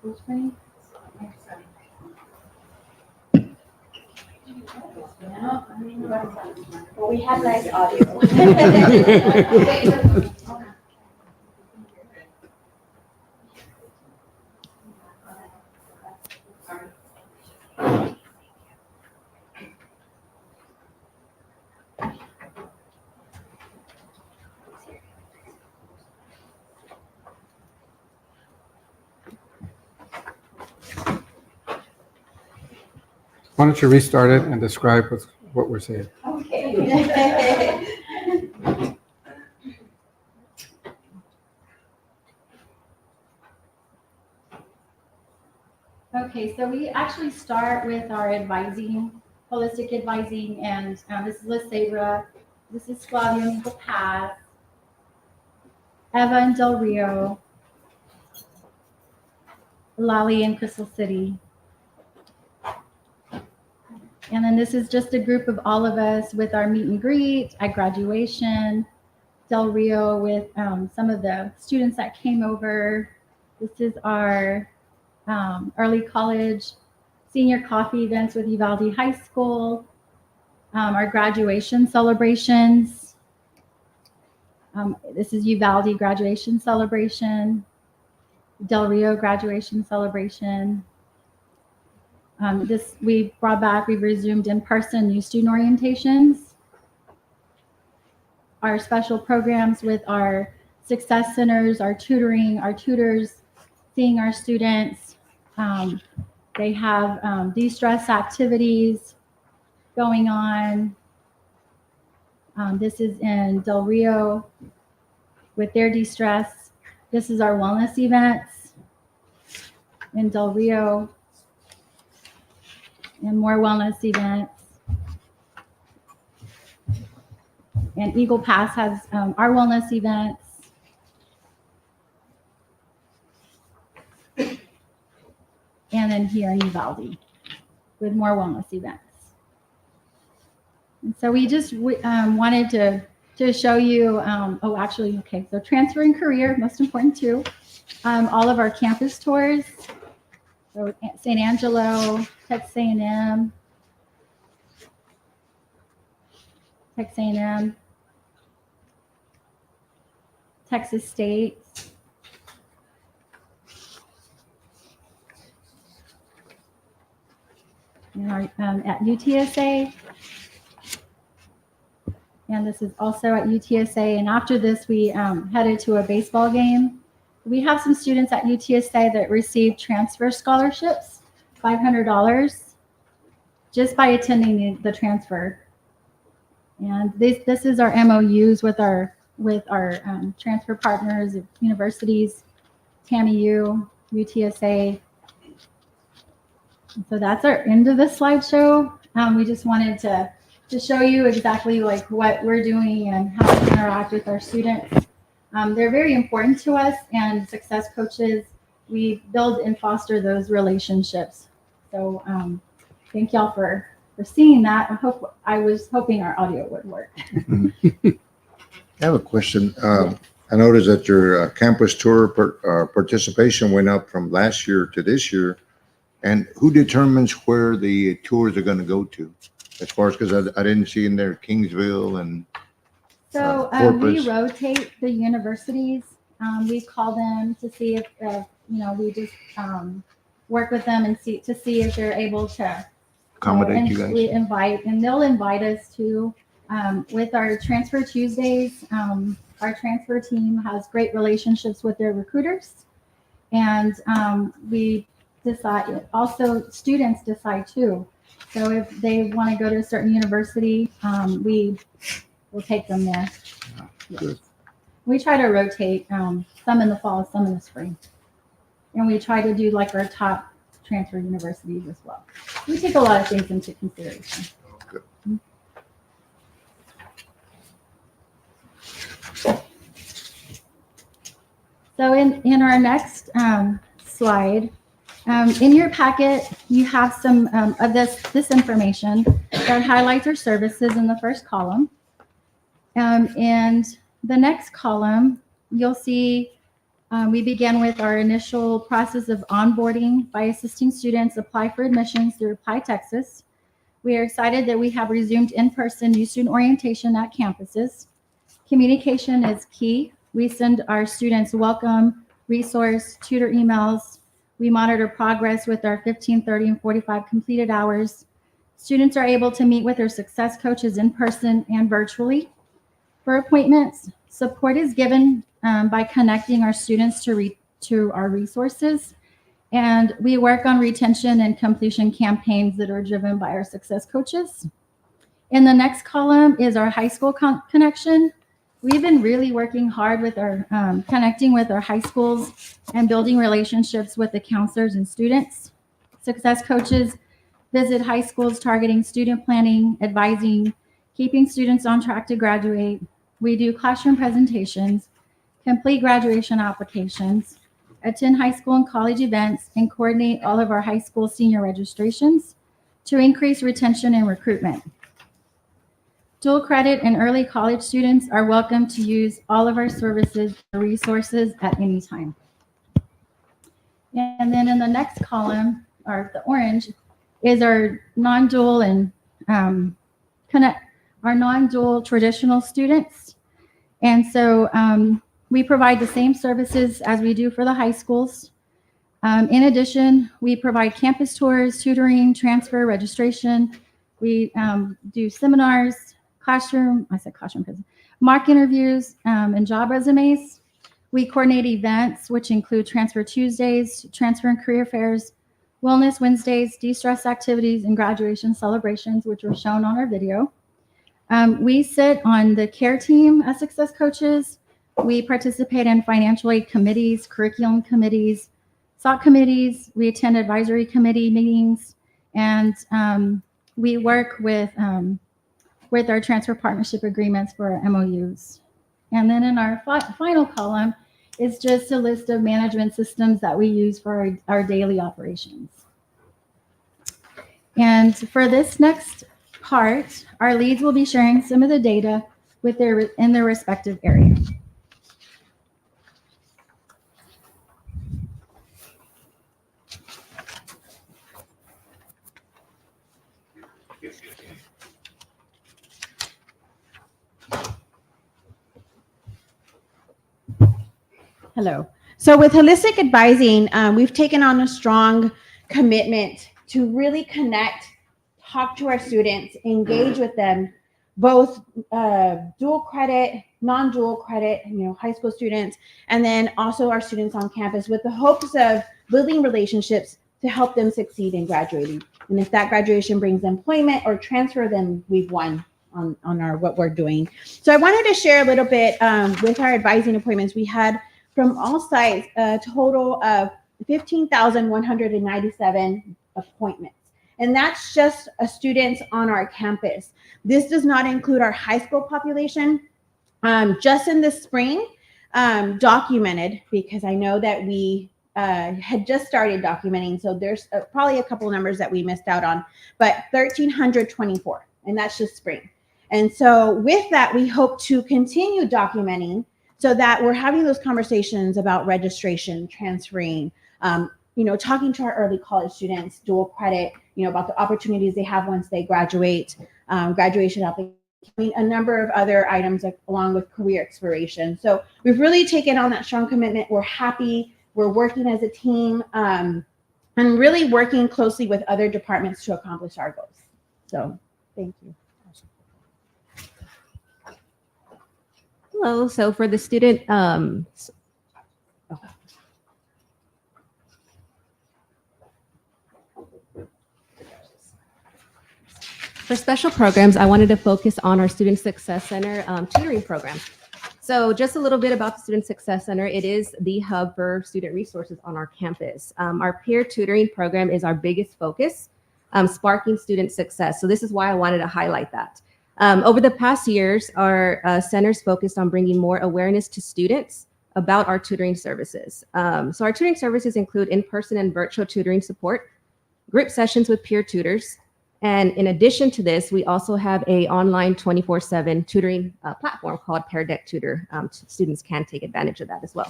Full screen. Yeah. Well, we have nice audio. Why don't you restart it and describe what we're saying? Okay. Okay, so we actually start with our advising, holistic advising, and this is Liz Sabra, this is Flavia and Eagle Pass, Eva and Del Rio, Lali and Crystal City. And then this is just a group of all of us with our meet and greet at graduation, Del Rio with some of the students that came over. This is our early college senior coffee events with Uvalde High School, our graduation celebrations. This is Uvalde graduation celebration, Del Rio graduation celebration. This we brought back, we resumed in-person new student orientations. Our special programs with our success centers, our tutoring, our tutors, seeing our students. They have de-stress activities going on. This is in Del Rio with their de-stress. This is our wellness events in Del Rio and more wellness events. And Eagle Pass has our wellness events. And then here in Uvalde with more wellness events. And so we just wanted to show you, so transfer and career, most important too. All of our campus tours. So St. Angelo, Texas A&M, Texas State, and our, at UTSA, and this is also at UTSA. And after this, we headed to a baseball game. We have some students at UTSA that received transfer scholarships, $500, just by attending the transfer. And this is our MOUs with our transfer partners, universities, TAMU, UTSA. So that's our end of the slideshow. We just wanted to show you exactly like what we're doing and how to interact with our students. They're very important to us, and success coaches, we build and foster those relationships. So thank y'all for seeing that. I was hoping our audio would work. I have a question. I noticed that your campus tour participation went up from last year to this year. And who determines where the tours are going to go to? As far as, because I didn't see in there Kingsville and So we Corpus. rotate the universities. We call them to see if we just work with them and see if they're able to Accommodate you We guys. invite, and they'll invite us to with our Transfer Tuesdays. our transfer team has great relationships with their recruiters. And we decide, also students decide too. So if they want to go to a certain university, we will take them there. Good. We try to rotate, some in the fall, some in the spring. And we try to do like our top transfer universities as well. We take a lot of things into consideration. So in our next slide, in your packet, you have some of this information that highlights our services in the first column. And the next column, you'll see we begin with our initial process of onboarding by assisting students apply for admissions through Apply Texas. We are excited that we have resumed in-person new student orientation at campuses. Communication is key. We send our students welcome, resource, tutor emails. We monitor progress with our 15, 30, and 45 completed hours. Students are able to meet with their success coaches in person and virtually. For appointments, support is given by connecting our students to our resources. And we work on retention and completion campaigns that are driven by our success coaches. In the next column is our high school connection. We've been really working hard with our connecting with our high schools and building relationships with the counselors and students. Success coaches visit high schools targeting student planning, advising, keeping students on track to graduate. We do classroom presentations, complete graduation applications, attend high school and college events, and coordinate all of our high school senior registrations to increase retention and recruitment. Dual credit and early college students are welcome to use all of our services or resources at any time. And then in the next column, or the orange, is our non-dual and our non-dual traditional students. And so we provide the same services as we do for the high schools. In addition, we provide campus tours, tutoring, transfer, registration. We do seminars, mock interviews, and job resumes. We coordinate events, which include Transfer Tuesdays, Transfer and Career Fairs, Wellness Wednesdays, de-stress activities, and graduation celebrations, which were shown on our video. We sit on the care team as success coaches. We participate in financial aid committees, curriculum committees, SOC committees. We attend advisory committee meetings, and we work with our transfer partnership agreements for our MOUs. And then in our final column is just a list of management systems that we use for our daily operations. And for this next part, our leads will be sharing some of the data with in their respective area. Hello. So with holistic advising, we've taken on a strong commitment to really connect, talk to our students, engage with them, both dual credit, non-dual credit, high school students, and then also our students on campus with the hopes of building relationships to help them succeed in graduating. And if that graduation brings employment or transfer, then we've won on our what we're doing. So I wanted to share a little bit with our advising appointments. We had from all sites a total of 15,197 appointments. And that's just students on our campus. This does not include our high school population. Just in the spring, documented, because I know that we had just started documenting, so there's probably a couple numbers that we missed out on, but 1,324, and that's just spring. And so with that, we hope to continue documenting so that we're having those conversations about registration, transferring, talking to our early college students, dual credit, about the opportunities they have once they graduate, graduation application, a number of other items along with career exploration. So we've really taken on that strong commitment. We're happy. We're working as a team and really working closely with other departments to accomplish our goals. So thank you. Hello. So for the student, for special programs, I wanted to focus on our Student Success Center tutoring program. So just a little bit about the Student Success Center. It is the hub for student resources on our campus. Our peer tutoring program is our biggest focus, sparking student success. So this is why I wanted to highlight that. Over the past years, our centers focused on bringing more awareness to students about our tutoring services. So our tutoring services include in-person and virtual tutoring support, group sessions with peer tutors, and in addition to this, we also have a online 24/7 tutoring platform called Pear Deck Tutor. Students can take advantage of that as well.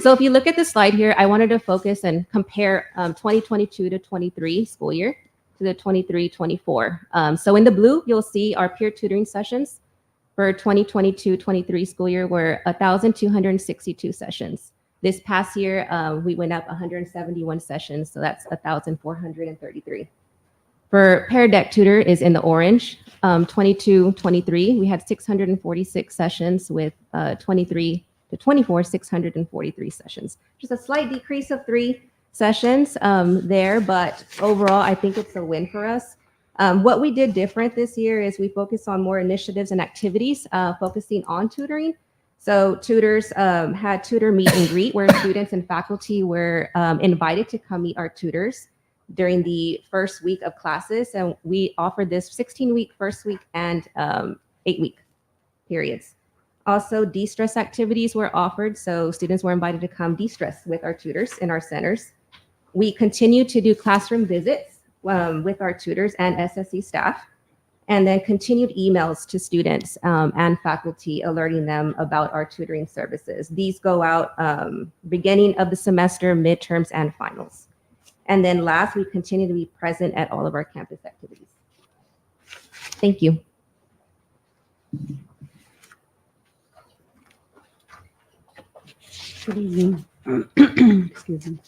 So if you look at the slide here, I wanted to focus and compare 2022 to 23 school year to the 23-24. So in the blue, you'll see our peer tutoring sessions for 2022-23 school year were 1,262 sessions. This past year, we went up 171 sessions, so that's 1,433. For Pear Deck Tutor is in the orange. 22-23, we had 646 sessions with 23-24, 643 sessions. Just a slight decrease of 3 sessions there, but overall, I think it's a win for us. What we did different this year is we focused on more initiatives and activities focusing on tutoring. So tutors had tutor meet and greet where students and faculty were invited to come meet our tutors during the first week of classes. And we offered this 16-week first week and 8-week periods. Also, de-stress activities were offered. So students were invited to come de-stress with our tutors in our centers. We continue to do classroom visits with our tutors and SSE staff, and then continued emails to students and faculty alerting them about our tutoring services. These go out beginning of the semester, midterms, and finals. And then last, we continue to be present at all of our campus activities. Thank you. Good evening. Excuse me.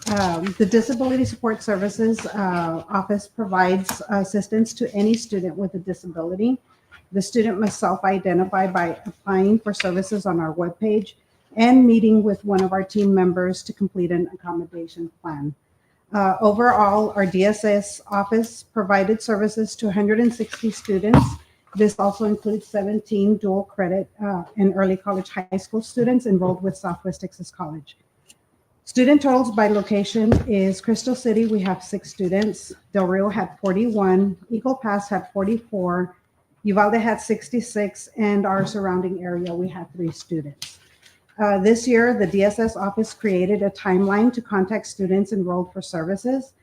The Disability Support Services Office provides assistance to any student with a disability. The student must self-identify by applying for services on our webpage and meeting with one of our team members to complete an accommodation plan. Overall, our DSS office provided services to 160 students. This also includes 17 dual credit and early college high school students enrolled with Southwest Texas College. Student totals by location is Crystal City, we have 6 students. Del Rio had 41, Eagle Pass had 44, Uvalde had 66, and our surrounding area, we had 3 students. This year, the DSS office created a timeline to contact students enrolled for services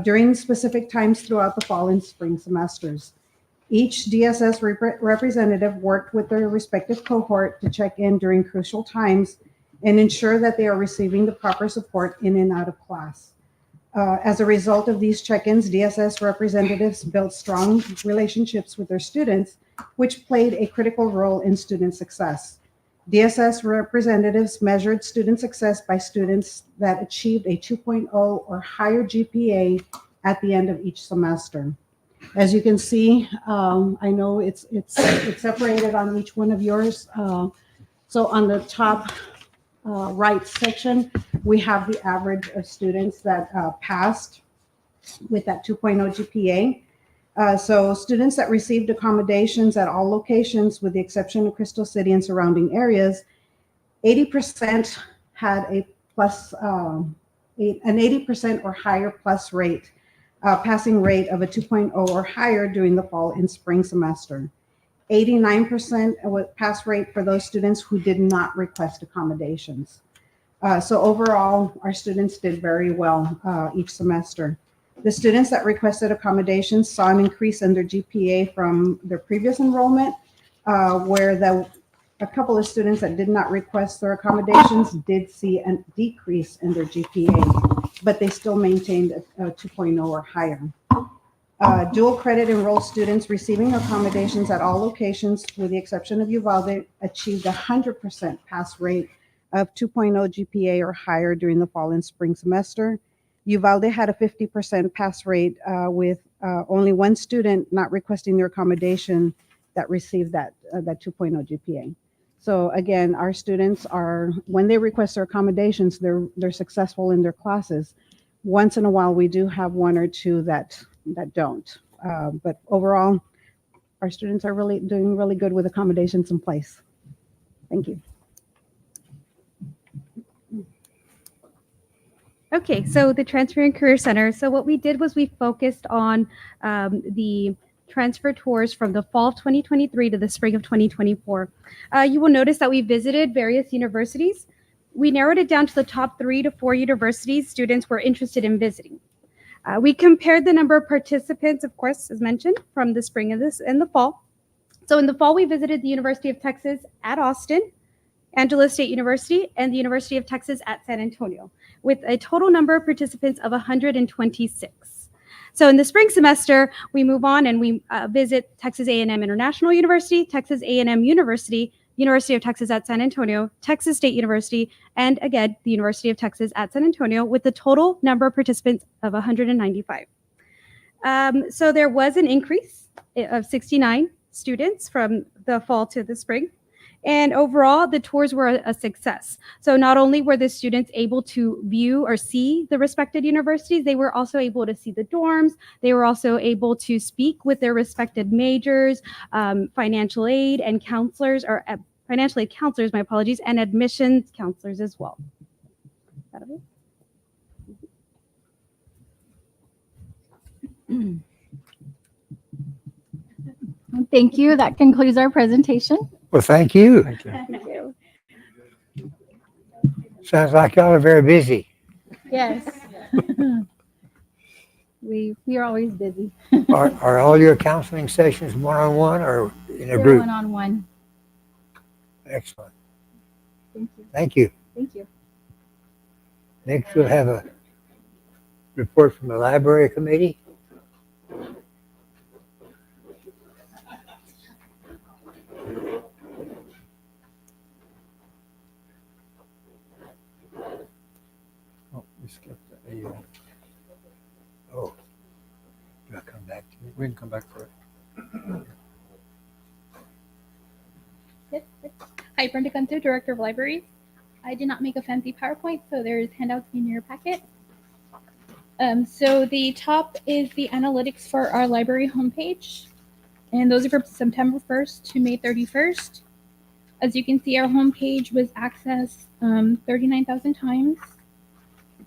during specific times throughout the fall and spring semesters. Each DSS representative worked with their respective cohort to check in during crucial times and ensure that they are receiving the proper support in and out of class. As a result of these check-ins, DSS representatives built strong relationships with their students, which played a critical role in student success. DSS representatives measured student success by students that achieved a 2.0 or higher GPA at the end of each semester. As you can see, I know it's separated on each one of yours. So on the top right section, we have the average of students that passed with that 2.0 GPA. So students that received accommodations at all locations, with the exception of Crystal City and surrounding areas, 80% had a plus, an 80% or higher plus rate, passing rate of a 2.0 or higher during the fall and spring semester. 89% pass rate for those students who did not request accommodations. So overall, our students did very well each semester. The students that requested accommodations saw an increase in their GPA from their previous enrollment, where a couple of students that did not request their accommodations did see a decrease in their GPA, but they still maintained a 2.0 or higher. Dual credit enrolled students receiving accommodations at all locations, with the exception of Uvalde, achieved 100% pass rate of 2.0 GPA or higher during the fall and spring semester. Uvalde had a 50% pass rate with only one student not requesting their accommodation that received that 2.0 GPA. So again, our students are, when they request their accommodations, they're successful in their classes. Once in a while, we do have one or two that don't. But overall, our students are really doing really good with accommodations in place. Thank you. Okay, so the Transfer and Career Center. So what we did was we focused on the transfer tours from the fall of 2023 to the spring of 2024. You will notice that we visited various universities. We narrowed it down to the top 3 to 4 universities students were interested in visiting. We compared the number of participants, of course, as mentioned, from the spring and the fall. So in the fall, we visited the University of Texas at Austin, Angelo State University, and the University of Texas at San Antonio, with a total number of participants of 126. So in the spring semester, we move on and we visit Texas A&M International University, Texas A&M University, University of Texas at San Antonio, Texas State University, and again, the University of Texas at San Antonio, with the total number of participants of 195. So there was an increase of 69 students from the fall to the spring. And overall, the tours were a success. So not only were the students able to view or see the respected universities, they were also able to see the dorms. They were also able to speak with their respected majors, financial aid and counselors, or financial aid counselors, my apologies, and admissions counselors as well. Thank you. That concludes our presentation. Well, thank you. Thank you. Thank you. Sounds like y'all are very busy. Yes. we are always busy. Are all your counseling sessions one-on-one or in a They're group? one-on-one. Excellent. Thank you. Thank you. Thank you. Next, we'll have a report from the library committee. Oh, we skipped the AU. Oh, do I come back to it? We can come back for it. Hi, Brenda Gunther, Director of Libraries. I did not make a fancy PowerPoint, so there's handouts in your packet. So the top is the analytics for our library homepage, and those are from September 1st to May 31st. As you can see, our homepage was accessed 39,000 times.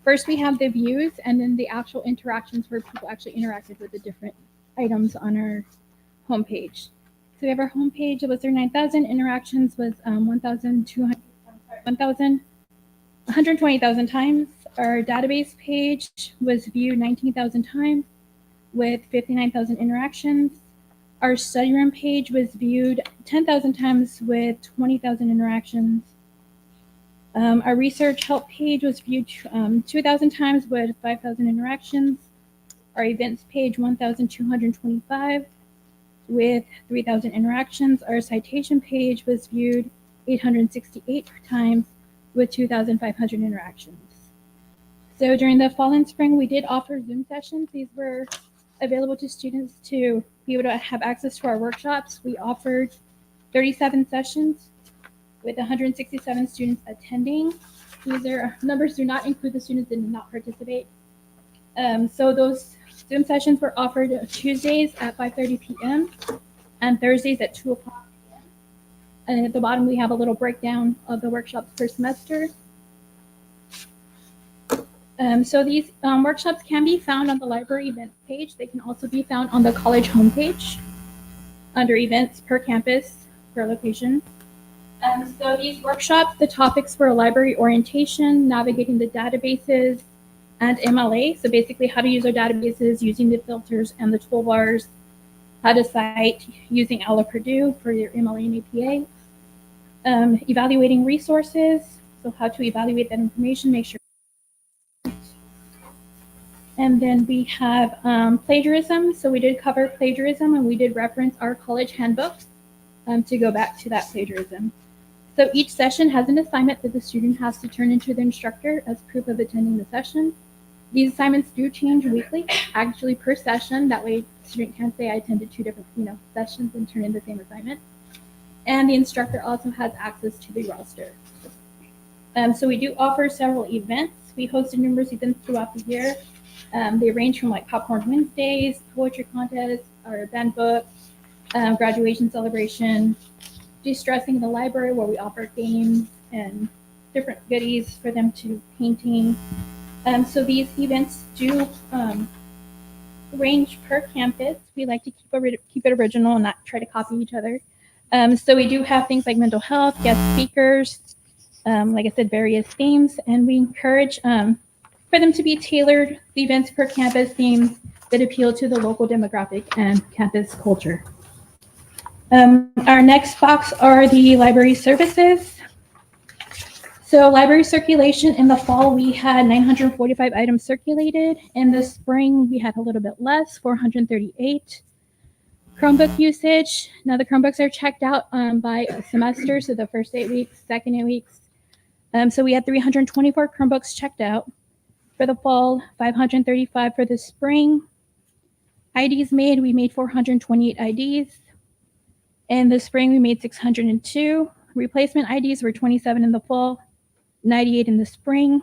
First, we have the views, and then the actual interactions where people actually interacted with the different items on our homepage. So we have our homepage, it was 39,000, interactions was 120,000 times. Our database page was viewed 19,000 times with 59,000 interactions. Our study room page was viewed 10,000 times with 20,000 interactions. Our research help page was viewed 2,000 times with 5,000 interactions. Our events page 1,225 with 3,000 interactions. Our citation page was viewed 868 times with 2,500 interactions. So during the fall and spring, we did offer Zoom sessions. These were available to students to be able to have access to our workshops. We offered 37 sessions with 167 students attending. These numbers do not include the students that did not participate. So those Zoom sessions were offered Tuesdays at 5:30 p.m. and Thursdays at 2 o'clock p.m. And at the bottom, we have a little breakdown of the workshops per semester. So these workshops can be found on the library events page. They can also be found on the college homepage under events per campus, per location. So these workshops, the topics were library orientation, navigating the databases, and MLA. So basically how to use our databases using the filters and the toolbars, how to cite using Ala Purdue for your MLA and APA, evaluating resources, so how to evaluate that information, make sure. And then we have plagiarism. So we did cover plagiarism and we did reference our college handbook to go back to that plagiarism. So each session has an assignment that the student has to turn into the instructor as proof of attending the session. These assignments do change weekly, actually per session. That way the student can't say I attended 2 different sessions and turn in the same assignment. and the instructor also has access to the roster. So we do offer several events. We hosted numerous events throughout the year. They range from like Popcorn Wednesdays, poetry contests, our band book, graduation celebration, de-stressing in the library where we offer games and different goodies for them to painting. So these events do range per campus. We like to keep it original and not try to copy each other. So we do have things like mental health, guest speakers, like I said, various themes, and we encourage for them to be tailored events per campus themes that appeal to the local demographic and campus culture. Our next box are the library services. So library circulation in the fall, we had 945 items circulated. In the spring, we had a little bit less, 438. Chromebook usage. Now the Chromebooks are checked out by a semester, so the first 8 weeks, second 8 weeks. So we had 324 Chromebooks checked out for the fall, 535 for the spring. IDs made, we made 428 IDs. In the spring, we made 602. Replacement IDs were 27 in the fall, 98 in the spring.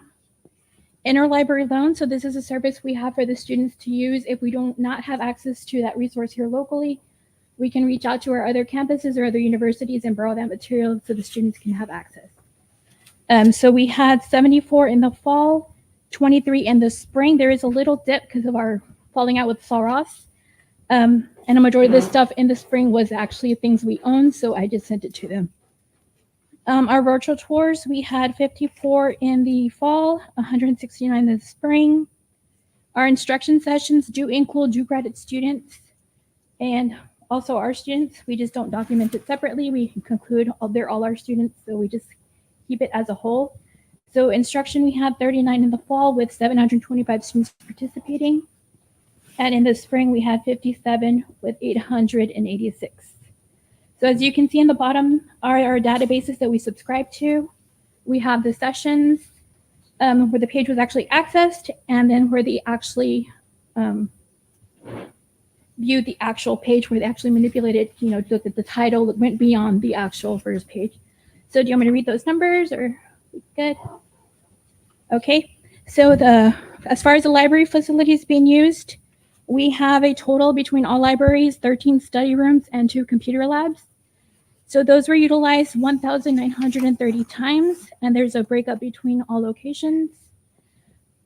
Interlibrary loan, so this is a service we have for the students to use if we do not have access to that resource here locally. We can reach out to our other campuses or other universities and borrow that material so the students can have access. So we had 74 in the fall, 23 in the spring. There is a little dip because of our falling out with Saros. And a majority of this stuff in the spring was actually things we own, so I just sent it to them. Our virtual tours, we had 54 in the fall, 169 in the spring. Our instruction sessions do include due credit students and also our students. We just don't document it separately. We conclude they're all our students, so we just keep it as a whole. So instruction, we had 39 in the fall with 725 students participating. And in the spring, we had 57 with 886. So as you can see in the bottom are our databases that we subscribe to. We have the sessions where the page was actually accessed, and then where they actually viewed the actual page where they actually manipulated, looked at the title that went beyond the actual first page. So do you want me to read those numbers or good? Okay, so as far as the library facilities being used, we have a total between all libraries, 13 study rooms and 2 computer labs. So those were utilized 1,930 times, and there's a breakup between all locations.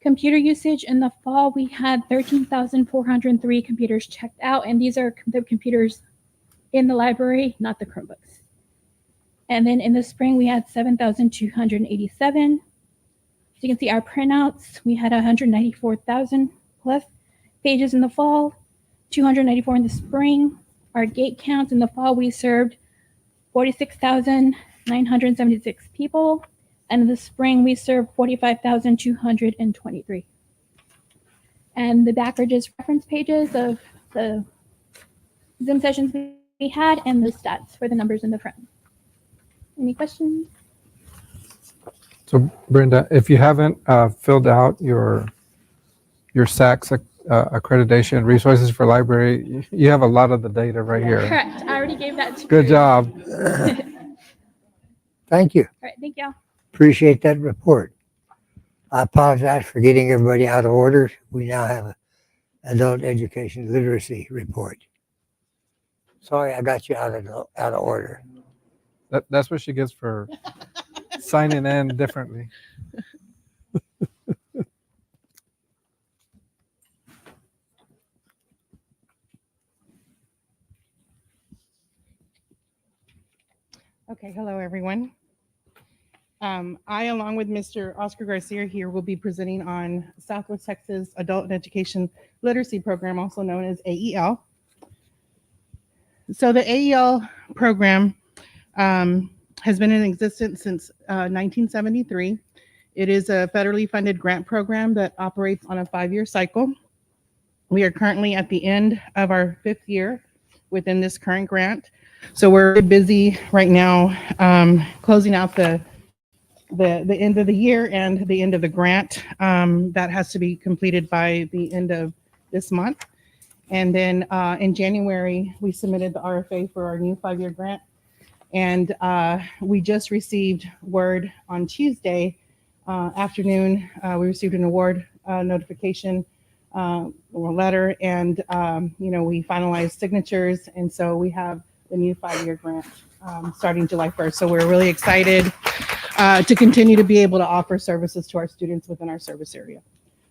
Computer usage in the fall, we had 13,403 computers checked out, and these are the computers in the library, not the Chromebooks. And then in the spring, we had 7,287. So you can see our printouts, we had 194,000 plus pages in the fall, 294 in the spring. Our gate counts in the fall, we served 46,976 people. And in the spring, we served 45,223. And the back are just reference pages of the Zoom sessions we had and the stats for the numbers in the front. Any questions? So Brenda, if you haven't filled out your SACS accreditation resources for library, you have a lot of the data right here. Correct. I already gave that to you. Good job. Thank you. All right, thank y'all. Appreciate that report. I apologize for getting everybody out of order. We now have an adult education literacy report. Sorry, I got you out of order. That's what she gets for signing in differently. Okay, hello everyone. I, along with Mr. Oscar Garcia here, will be presenting on Southwest Texas Adult Education Literacy Program, also known as AEL. So the AEL program has been in existence since 1973. It is a federally funded grant program that operates on a 5-year cycle. We are currently at the end of our 5th year within this current grant. So we're busy right now closing out the end of the year and the end of the grant. That has to be completed by the end of this month. And then in January, we submitted the RFA for our new 5-year grant. And we just received word on Tuesday afternoon. We received an award notification or letter, and we finalized signatures, and so we have the new 5-year grant starting July 1st. So we're really excited to continue to be able to offer services to our students within our service area.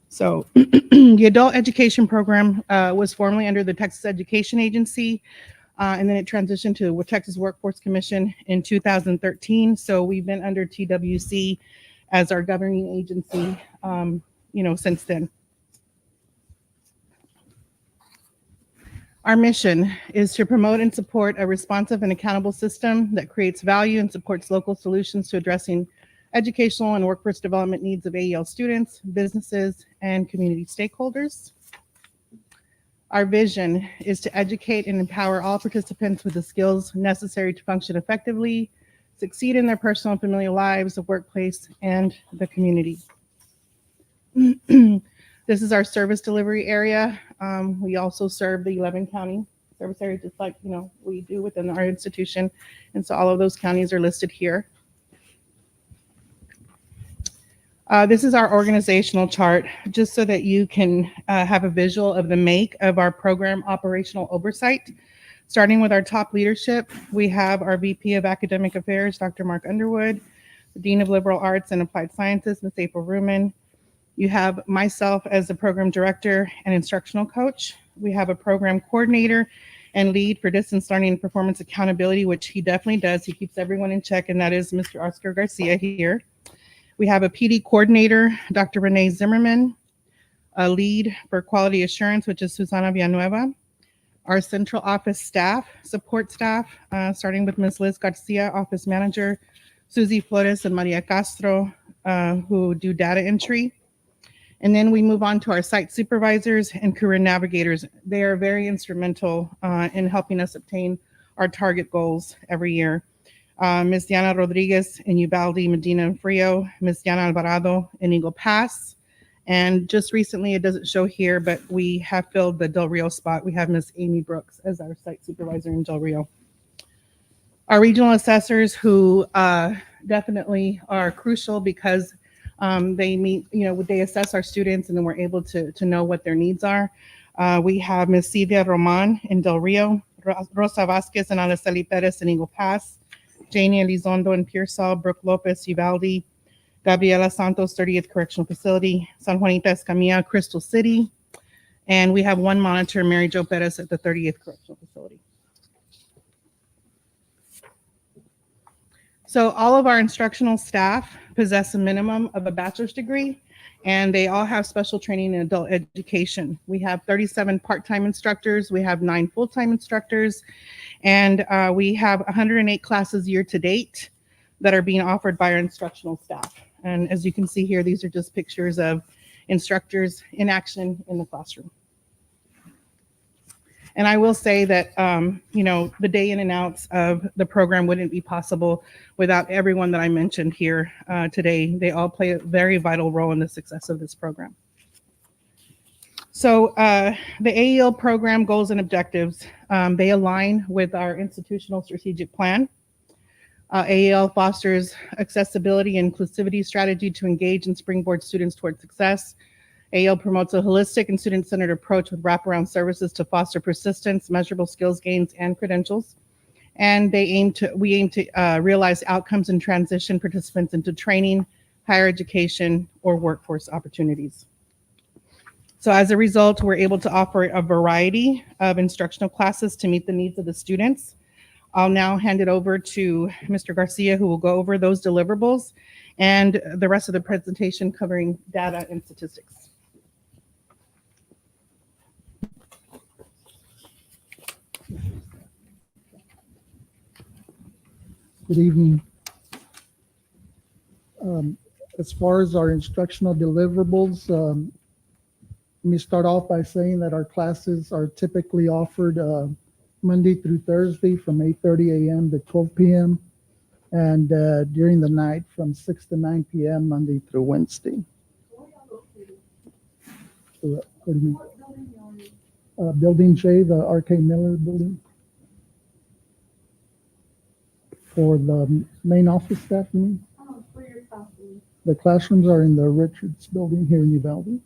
So the adult education program was formerly under the Texas Education Agency, and then it transitioned to Texas Workforce Commission in 2013. So we've been under TWC as our governing agency, since then. Our mission is to promote and support a responsive and accountable system that creates value and supports local solutions to addressing educational and workforce development needs of AEL students, businesses, and community stakeholders. Our vision is to educate and empower all participants with the skills necessary to function effectively, succeed in their personal and familial lives, the workplace, and the community. This is our service delivery area. We also serve the 11 county service area, just like we do within our institution. And so all of those counties are listed here. This is our organizational chart, just so that you can have a visual of the make of our program operational oversight. Starting with our top leadership, we have our VP of Academic Affairs, Dr. Mark Underwood, the Dean of Liberal Arts and Applied Sciences, Ms. April Ruman. You have myself as the program director and instructional coach. We have a program coordinator and lead for distance learning and performance accountability, which he definitely does. He keeps everyone in check, and that is Mr. Oscar Garcia here. We have a PD coordinator, Dr. Renee Zimmerman, a lead for quality assurance, which is Susana Villanueva. Our central office staff, support staff, starting with Ms. Liz Garcia, office manager, Susie Flores and Maria Castro, who do data entry. And then we move on to our site supervisors and career navigators. They are very instrumental in helping us obtain our target goals every year. Ms. Diana Rodriguez in Uvalde, Medina and Frio, Ms. Diana Alvarado in Eagle Pass. And just recently, it doesn't show here, but we have filled the Del Rio spot. We have Ms. Amy Brooks as our site supervisor in Del Rio. Our regional assessors, who definitely are crucial because they meet, they assess our students, and then we're able to know what their needs are. We have Ms. Silvia Roman in Del Rio, Rosa Vasquez and Alessali Perez in Eagle Pass, Janie Elizondo in Pearsall, Brooke Lopez, Uvalde, Gabriela Santos, 30th Correctional Facility, San Juanita Escamilla, Crystal City, and we have one monitor, Mary Jo Perez, at the 30th Correctional Facility. So all of our instructional staff possess a minimum of a bachelor's degree, and they all have special training in adult education. We have 37 part-time instructors, we have 9 full-time instructors, and we have 108 classes year to date that are being offered by our instructional staff. And as you can see here, these are just pictures of instructors in action in the classroom. And I will say that, the day in and outs of the program wouldn't be possible without everyone that I mentioned here today. They all play a very vital role in the success of this program. So the AEL program goals and objectives, they align with our institutional strategic plan. AEL fosters accessibility and inclusivity strategy to engage and springboard students towards success. AEL promotes a holistic and student-centered approach with wraparound services to foster persistence, measurable skills gains, and credentials. And we aim to realize outcomes and transition participants into training, higher education, or workforce opportunities. So as a result, we're able to offer a variety of instructional classes to meet the needs of the students. I'll now hand it over to Mr. Garcia, who will go over those deliverables and the rest of the presentation covering data and statistics. Good evening. As far as our instructional deliverables, let me start off by saying that our classes are typically offered Monday through Thursday from 8:30 a.m. to 12 p.m. and during the night from 6 to 9 p.m. Monday through Wednesday. So, what do you mean? Building J, the R.K. Miller building. For the main office staff, you mean? Oh, for yourself, please. The classrooms are in the Richards building here in Uvalde.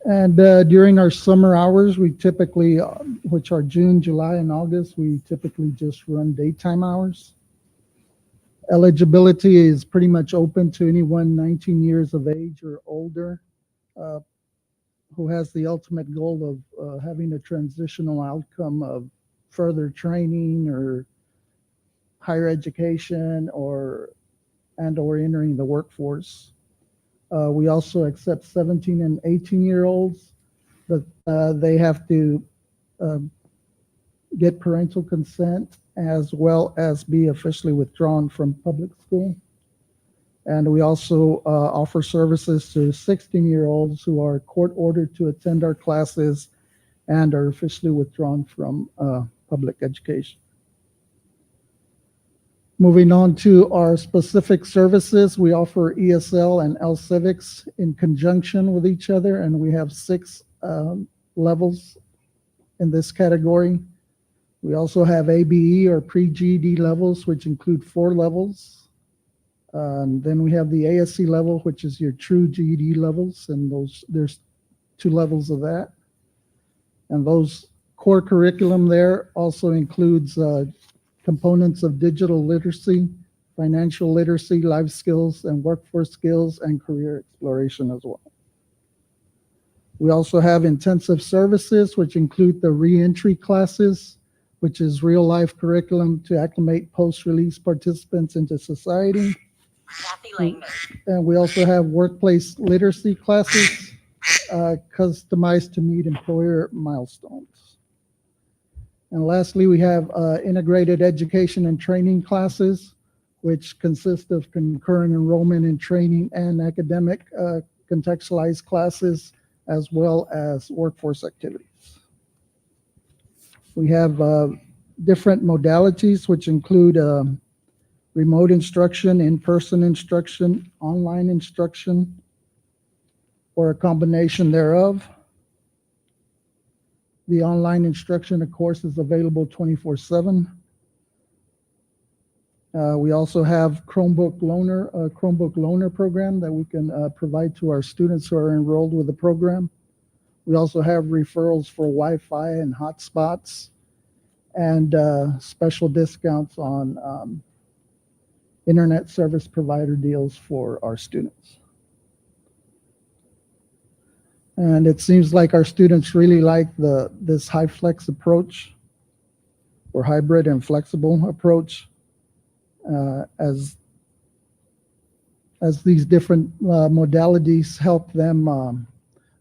And during our summer hours, we typically, which are June, July, and August, we typically just run daytime hours. Eligibility is pretty much open to anyone 19 years of age or older who has the ultimate goal of having a transitional outcome of further training or higher education or entering the workforce. We also accept 17 and 18-year-olds, but they have to get parental consent as well as be officially withdrawn from public school. And we also offer services to 16-year-olds who are court-ordered to attend our classes and are officially withdrawn from public education. Moving on to our specific services, we offer ESL and L-Civics in conjunction with each other, and we have 6 levels in this category. We also have ABE or pre-GED levels, which include 4 levels. Then we have the ASC level, which is your true GED levels, and there's 2 levels of that. And those core curriculum there also includes components of digital literacy, financial literacy, life skills, and workforce skills, and career exploration as well. We also have intensive services, which include the reentry classes, which is real-life curriculum to acclimate post-release participants into society. And we also have workplace literacy classes customized to meet employer milestones. And lastly, we have integrated education and training classes, which consist of concurrent enrollment in training and academic contextualized classes, as well as workforce activities. We have different modalities, which include remote instruction, in-person instruction, online instruction, or a combination thereof. The online instruction, of course, is available 24/7. We also have a Chromebook loaner program that we can provide to our students who are enrolled with the program. We also have referrals for Wi-Fi and hotspots, and special discounts on internet service provider deals for our students. And it seems like our students really like this high flex approach, or hybrid and flexible approach, as these different modalities help them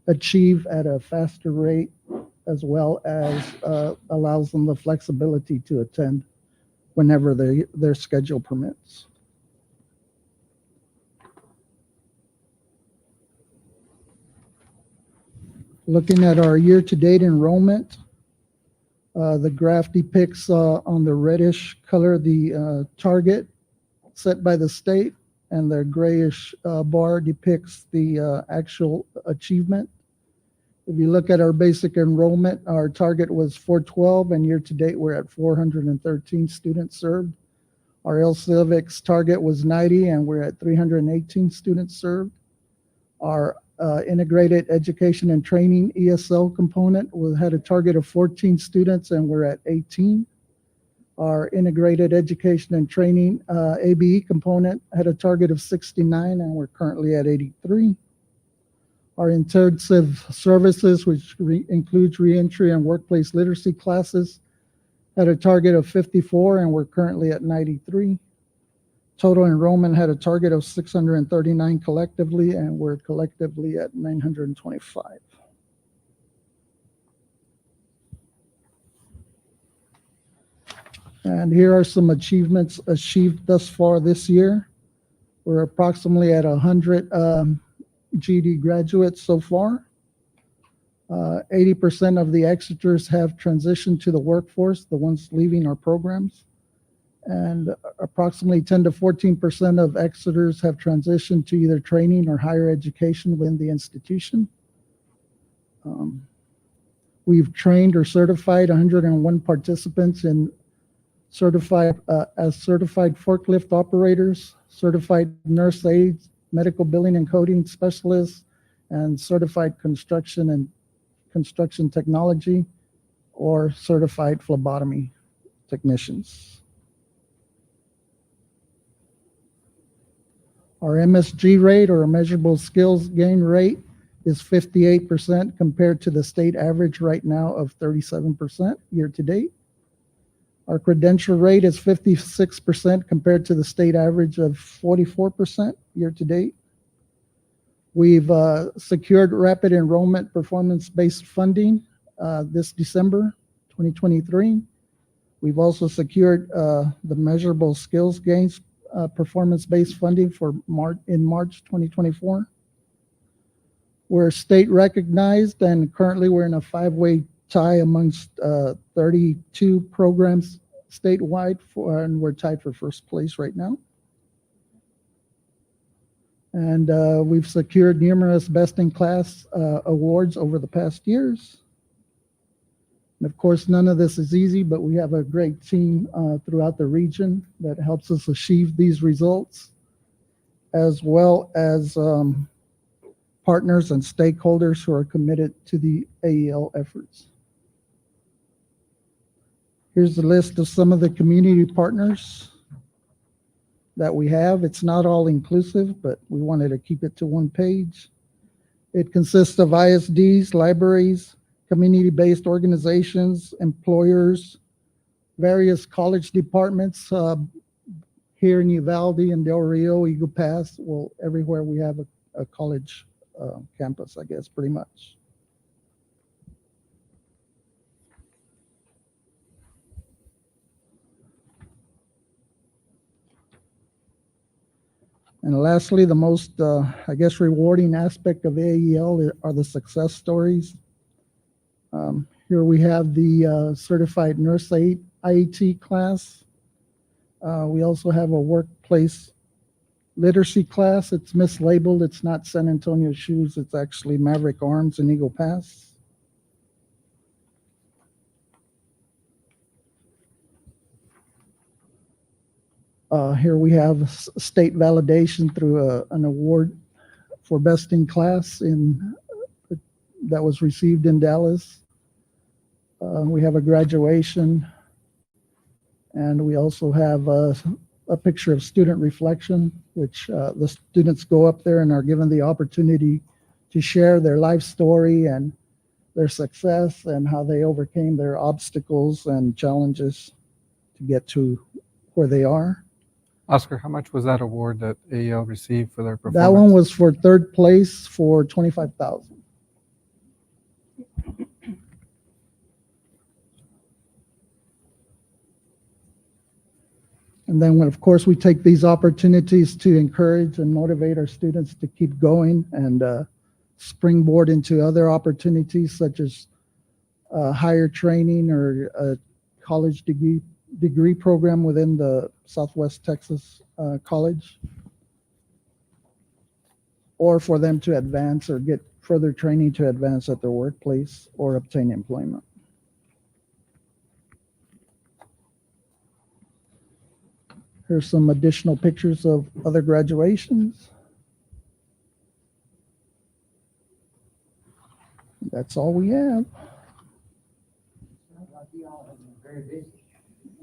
achieve at a faster rate, as well as allows them the flexibility to attend whenever their schedule permits. Looking at our year-to-date enrollment, the graph depicts on the reddish color the target set by the state, and the grayish bar depicts the actual achievement. If you look at our basic enrollment, our target was 412, and year-to-date we're at 413 students served. Our L-Civics target was 90, and we're at 318 students served. Our integrated education and training ESL component had a target of 14 students, and we're at 18. Our integrated education and training ABE component had a target of 69, and we're currently at 83. Our intensive services, which includes reentry and workplace literacy classes, had a target of 54, and we're currently at 93. Total enrollment had a target of 639 collectively, and we're collectively at 925. And here are some achievements achieved thus far this year. We're approximately at 100 GED graduates so far. 80% of the exiters have transitioned to the workforce, the ones leaving our programs. And approximately 10 to 14% of exiters have transitioned to either training or higher education within the institution. We've trained or certified 101 participants in certified forklift operators, certified nurse aides, medical billing and coding specialists, and certified construction technology or certified phlebotomy technicians. Our MSG rate, or measurable skills gain rate, is 58% compared to the state average right now of 37% year to date. Our credential rate is 56% compared to the state average of 44% year to date. We've secured rapid enrollment performance-based funding this December 2023. We've also secured the measurable skills gains performance-based funding in March 2024. We're state recognized, and currently we're in a 5-way tie amongst 32 programs statewide, and we're tied for first place right now. And we've secured numerous best-in-class awards over the past years. And of course, none of this is easy, but we have a great team throughout the region that helps us achieve these results, as well as partners and stakeholders who are committed to the AEL efforts. Here's the list of some of the community partners that we have. It's not all inclusive, but we wanted to keep it to one page. It consists of ISDs, libraries, community-based organizations, employers, various college departments here in Uvalde and Del Rio, Eagle Pass. Well, everywhere we have a college campus, I guess, pretty much. And lastly, the most, I guess, rewarding aspect of AEL are the success stories. Here we have the certified nurse aide IET class. We also have a workplace literacy class. It's mislabeled. It's not San Antonio Shoes. It's actually Maverick Arms in Eagle Pass. Here we have state validation through an award for best in class that was received in Dallas. We have a graduation, and we also have a picture of student reflection, which the students go up there and are given the opportunity to share their life story and their success and how they overcame their obstacles and challenges to get to where they are. Oscar, how much was that award that AEL received for their performance? That one was for third place for $25,000. And then, of course, we take these opportunities to encourage and motivate our students to keep going and springboard into other opportunities such as higher training or a college degree program within the Southwest Texas College, or for them to advance or get further training to advance at their workplace or obtain employment. Here's some additional pictures of other graduations. That's all we have.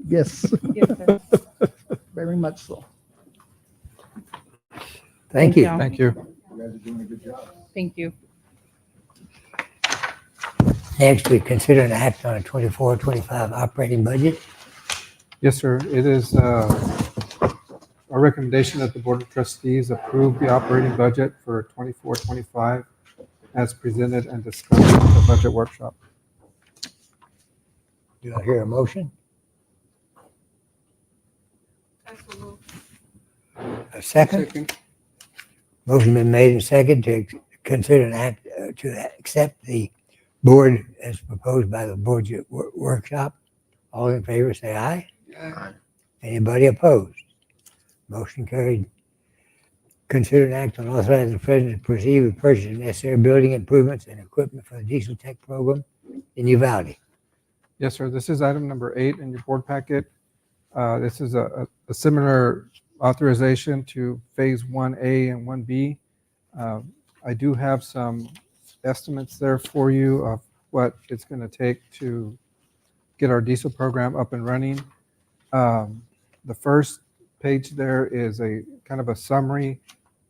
Yes. Yes, sir. Very much so. Thank you. Thank you. You guys are doing a good job. Thank you. Next, we consider an act on a 24-25 operating budget. Yes, sir. It is our recommendation that the Board of Trustees approve the operating budget for 24-25 as presented and discussed at the budget workshop. Do I hear a motion? A second? Motion been made and second to consider an act to accept the board as proposed by the board workshop. All in favor, say aye. Aye. Anybody opposed? Motion carried. Consider an act on authorizing the president to proceed with purchasing necessary building improvements and equipment for the diesel tech program in Uvalde. Yes, sir. This is item number 8 in your board packet. This is a similar authorization to Phase 1A and 1B. I do have some estimates there for you of what it's going to take to get our diesel program up and running. The first page there is a kind of a summary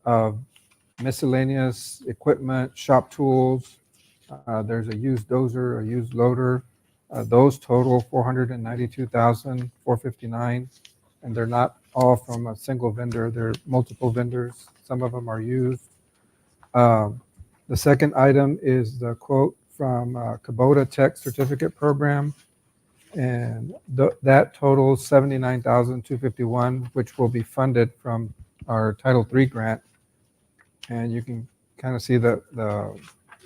of miscellaneous equipment, shop tools. There's a used dozer, a used loader. Those total $492,459, and they're not all from a single vendor. They're multiple vendors. Some of them are used. The second item is the quote from Kubota Tech Certificate Program, and that totals $79,251, which will be funded from our Title III grant. And you can kind of see the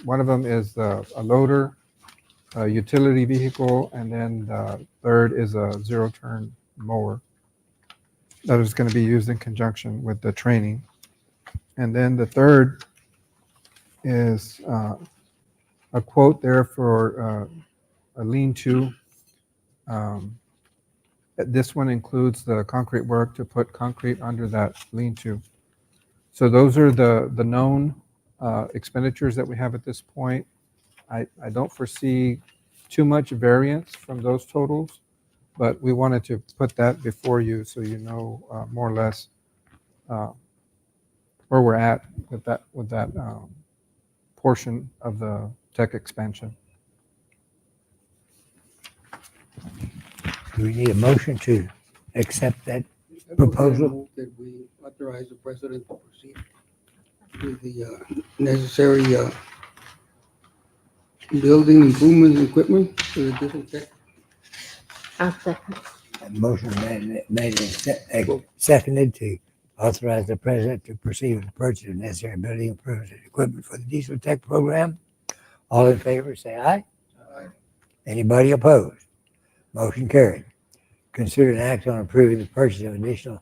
one of them is a loader, a utility vehicle, and then the third is a zero-turn mower that is going to be used in conjunction with the training. And then the third is a quote there for a lean-to. This one includes the concrete work to put concrete under that lean-to. So those are the known expenditures that we have at this point. I don't foresee too much variance from those totals, but we wanted to put that before you so you know more or less where we're at with that portion of the tech expansion. Do we need a motion to accept that proposal? That we authorize the president to proceed with the necessary building improvement equipment for the different tech. I'll second. A motion made and seconded to authorize the president to proceed with the purchase of necessary building improvements and equipment for the diesel tech program. All in favor, say aye. Aye. Anybody opposed? Motion carried. Consider an act on approving the purchase of additional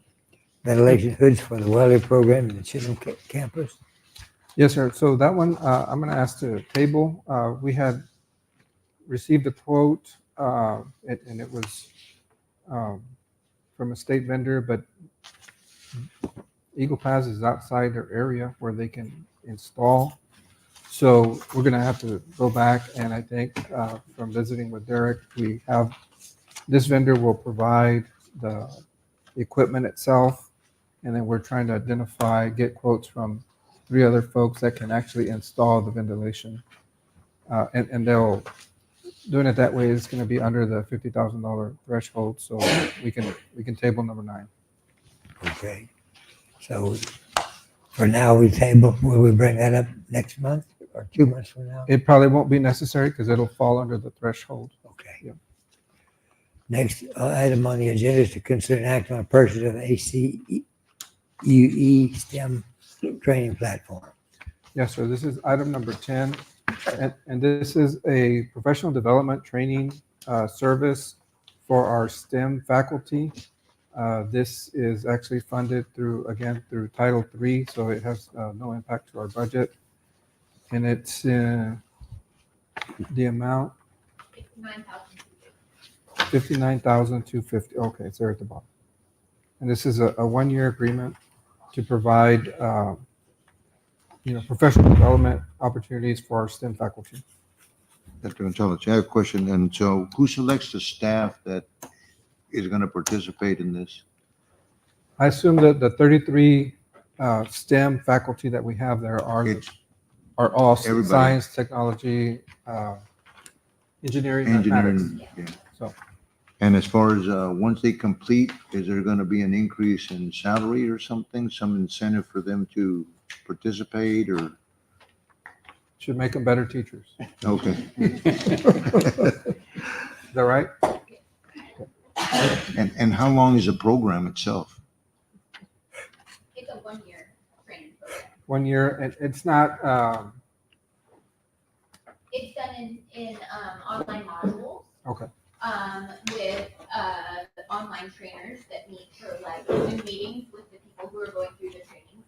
ventilation hoods for the Welding Program in the Chittim Campus. Yes, sir. So that one, I'm going to ask to table. We had received a quote, and it was from a state vendor, but Eagle Pass is outside their area where they can install. So we're going to have to go back, and I think from visiting with Derek, we have this vendor will provide the equipment itself, and then we're trying to get quotes from 3 other folks that can actually install the ventilation. And they'll, doing it that way is going to be under the $50,000 threshold, so we can table number 9. Okay. So for now, we table. Will we bring that up next month or 2 months from now? It probably won't be necessary because it'll fall under the threshold. Okay. Yeah. Next item on the agenda is to consider an act on a purchase of ACUE STEM training platform. Yes, sir. This is item number 10, and this is a professional development training service for our STEM faculty. This is actually funded through Title III, so it has no impact to our budget. And it's the amount $59,250. Okay, it's there at the bottom. And this is a 1-year agreement to provide professional development opportunities for our STEM faculty. Dr. Gonzalez, I have a question. And so who selects the staff that is going to participate in this? I assume that the 33 STEM faculty that we have there are all everybody. Science, technology, engineering, mathematics. Yeah. So, And as far as once they complete, is there going to be an increase in salary or something, some incentive for them to participate, or? should make them better teachers. Okay. Is that right? And how long is the program itself? It's a 1-year training program. 1 year, and it's not. It's done in online modules. Okay. With online trainers that meet for like Zoom meetings with the people who are going through the training.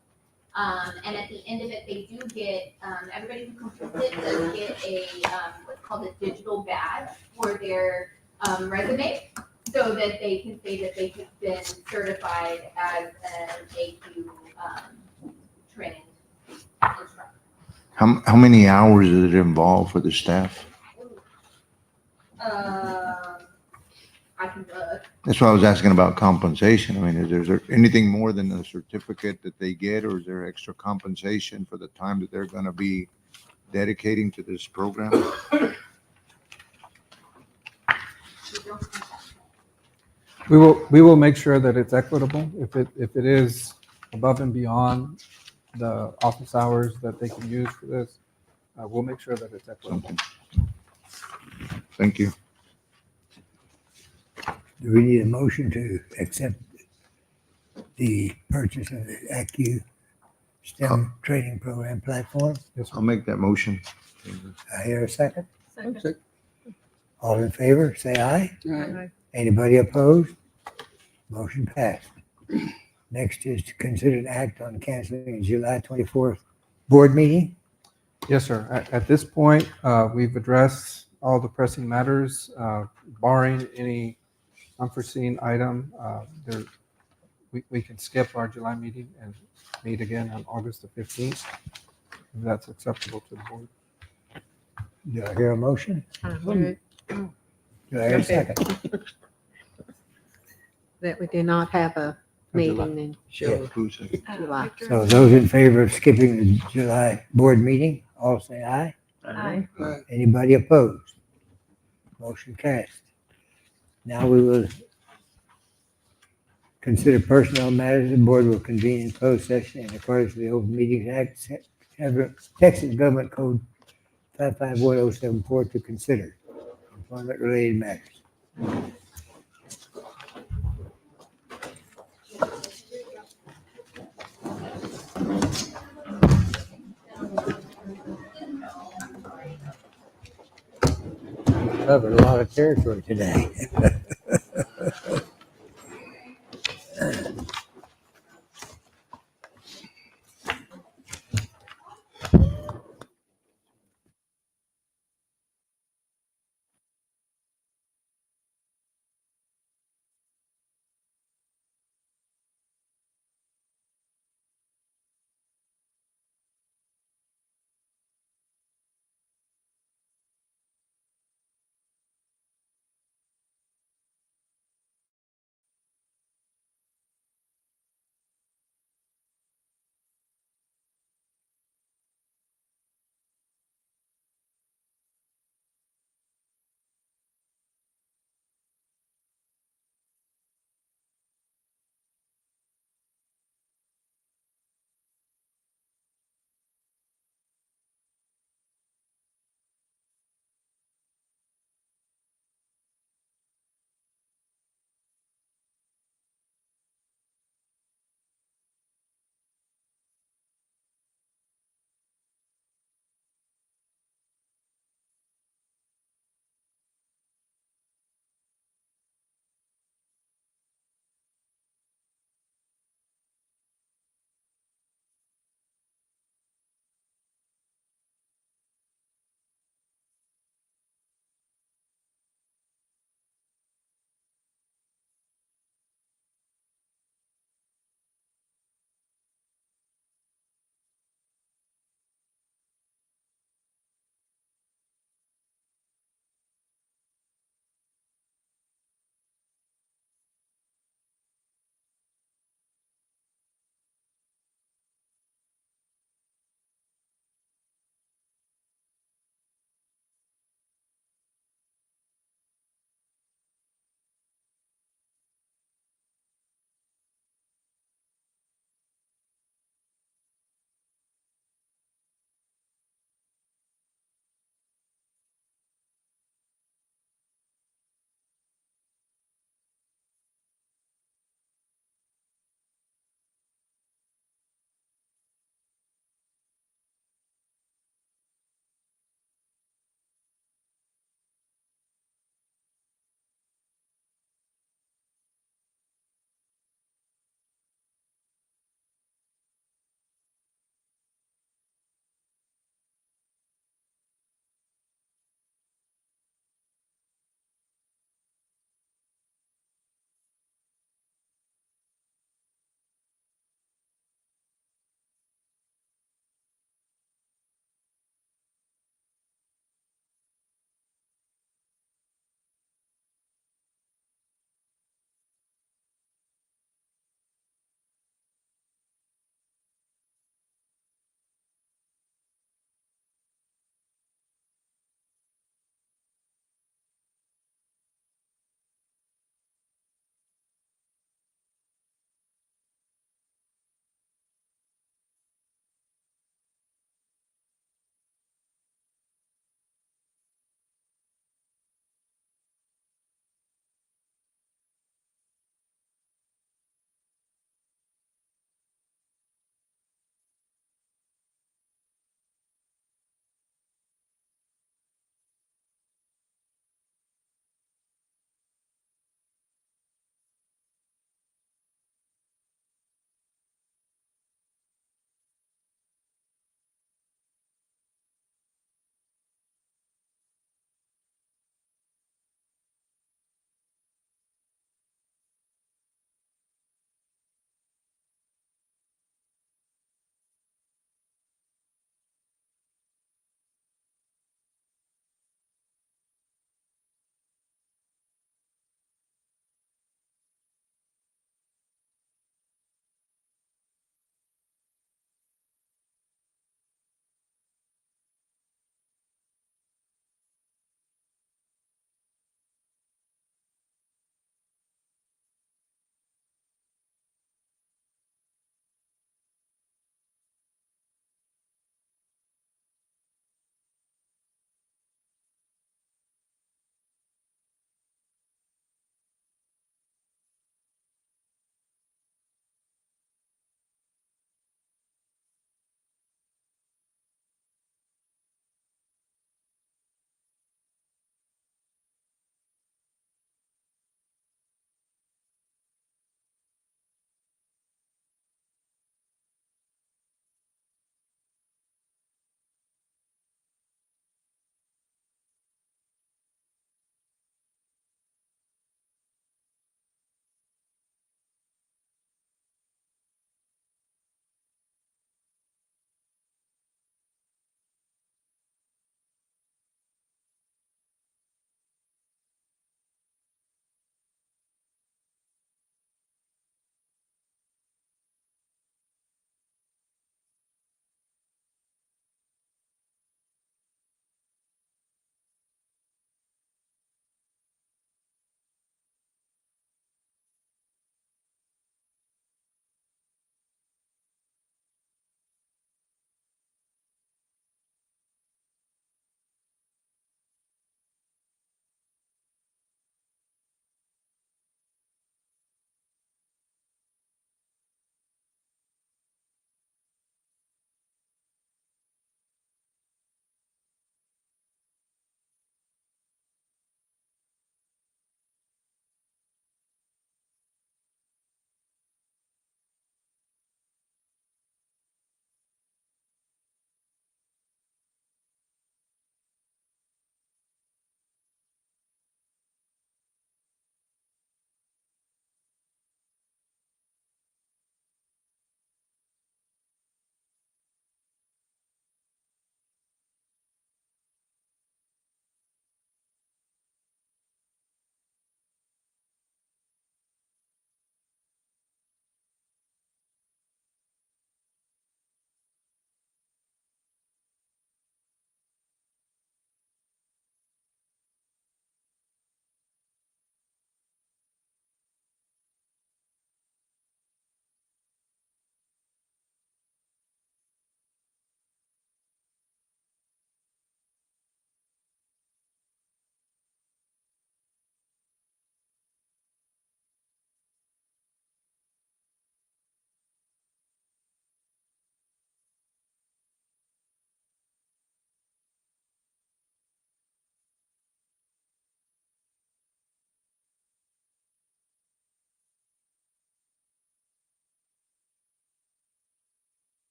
And at the end of it, they do get, everybody who completes it does get a, what's called a digital badge for their resume, so that they can say that they've been certified as an ACUE trained instructor. How many hours does it involve for the staff? I can look. That's why I was asking about compensation. I mean, is there anything more than a certificate that they get, or is there extra compensation for the time that they're going to be dedicating to this program? We will make sure that it's equitable. If it is above and beyond the office hours that they can use for this, we'll make sure that it's equitable. Thank you. Do we need a motion to accept the purchase of the ACUE STEM training program platform? Yes, I'll make that motion. I hear a second. Second. All in favor, say aye. Aye. Anybody opposed? Motion passed. Next is to consider an act on canceling the July 24th board meeting. Yes, sir. At this point, we've addressed all the pressing matters, barring any unforeseen item. We can skip our July meeting and meet again on August the 15th, if that's acceptable to the board. Do I hear a motion? Okay. Do I hear a second? That we do not have a meeting in July. So those in favor of skipping the July board meeting, all say aye. Aye. Anybody opposed? Motion cast. Now we will consider personnel matters. The board will convene in closed session in accordance with the Open Meetings Act, Texas Government Code 551074 to consider employment-related matters. Covered a lot of territory today.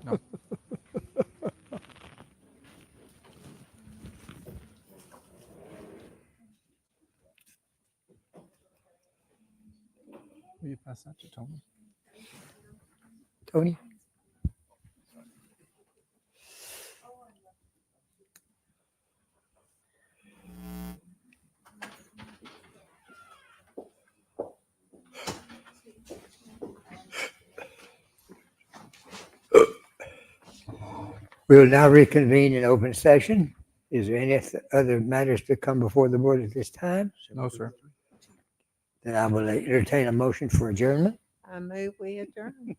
No. Will you pass that to Tony? Tony? We will now reconvene in open session. Is there any other matters to come before the board at this time? No, sir. Then I will entertain a motion for adjournment. I move we adjourn.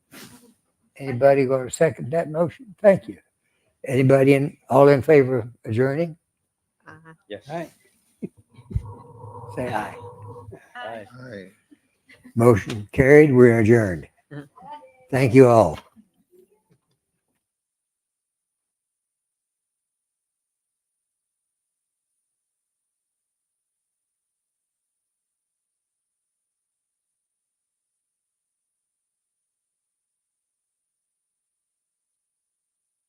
Anybody going to second that motion? Thank you. Anybody all in favor of adjourning? Yes. Aye. Say aye. Aye. Aye. Motion carried. We're adjourned. Thank you all.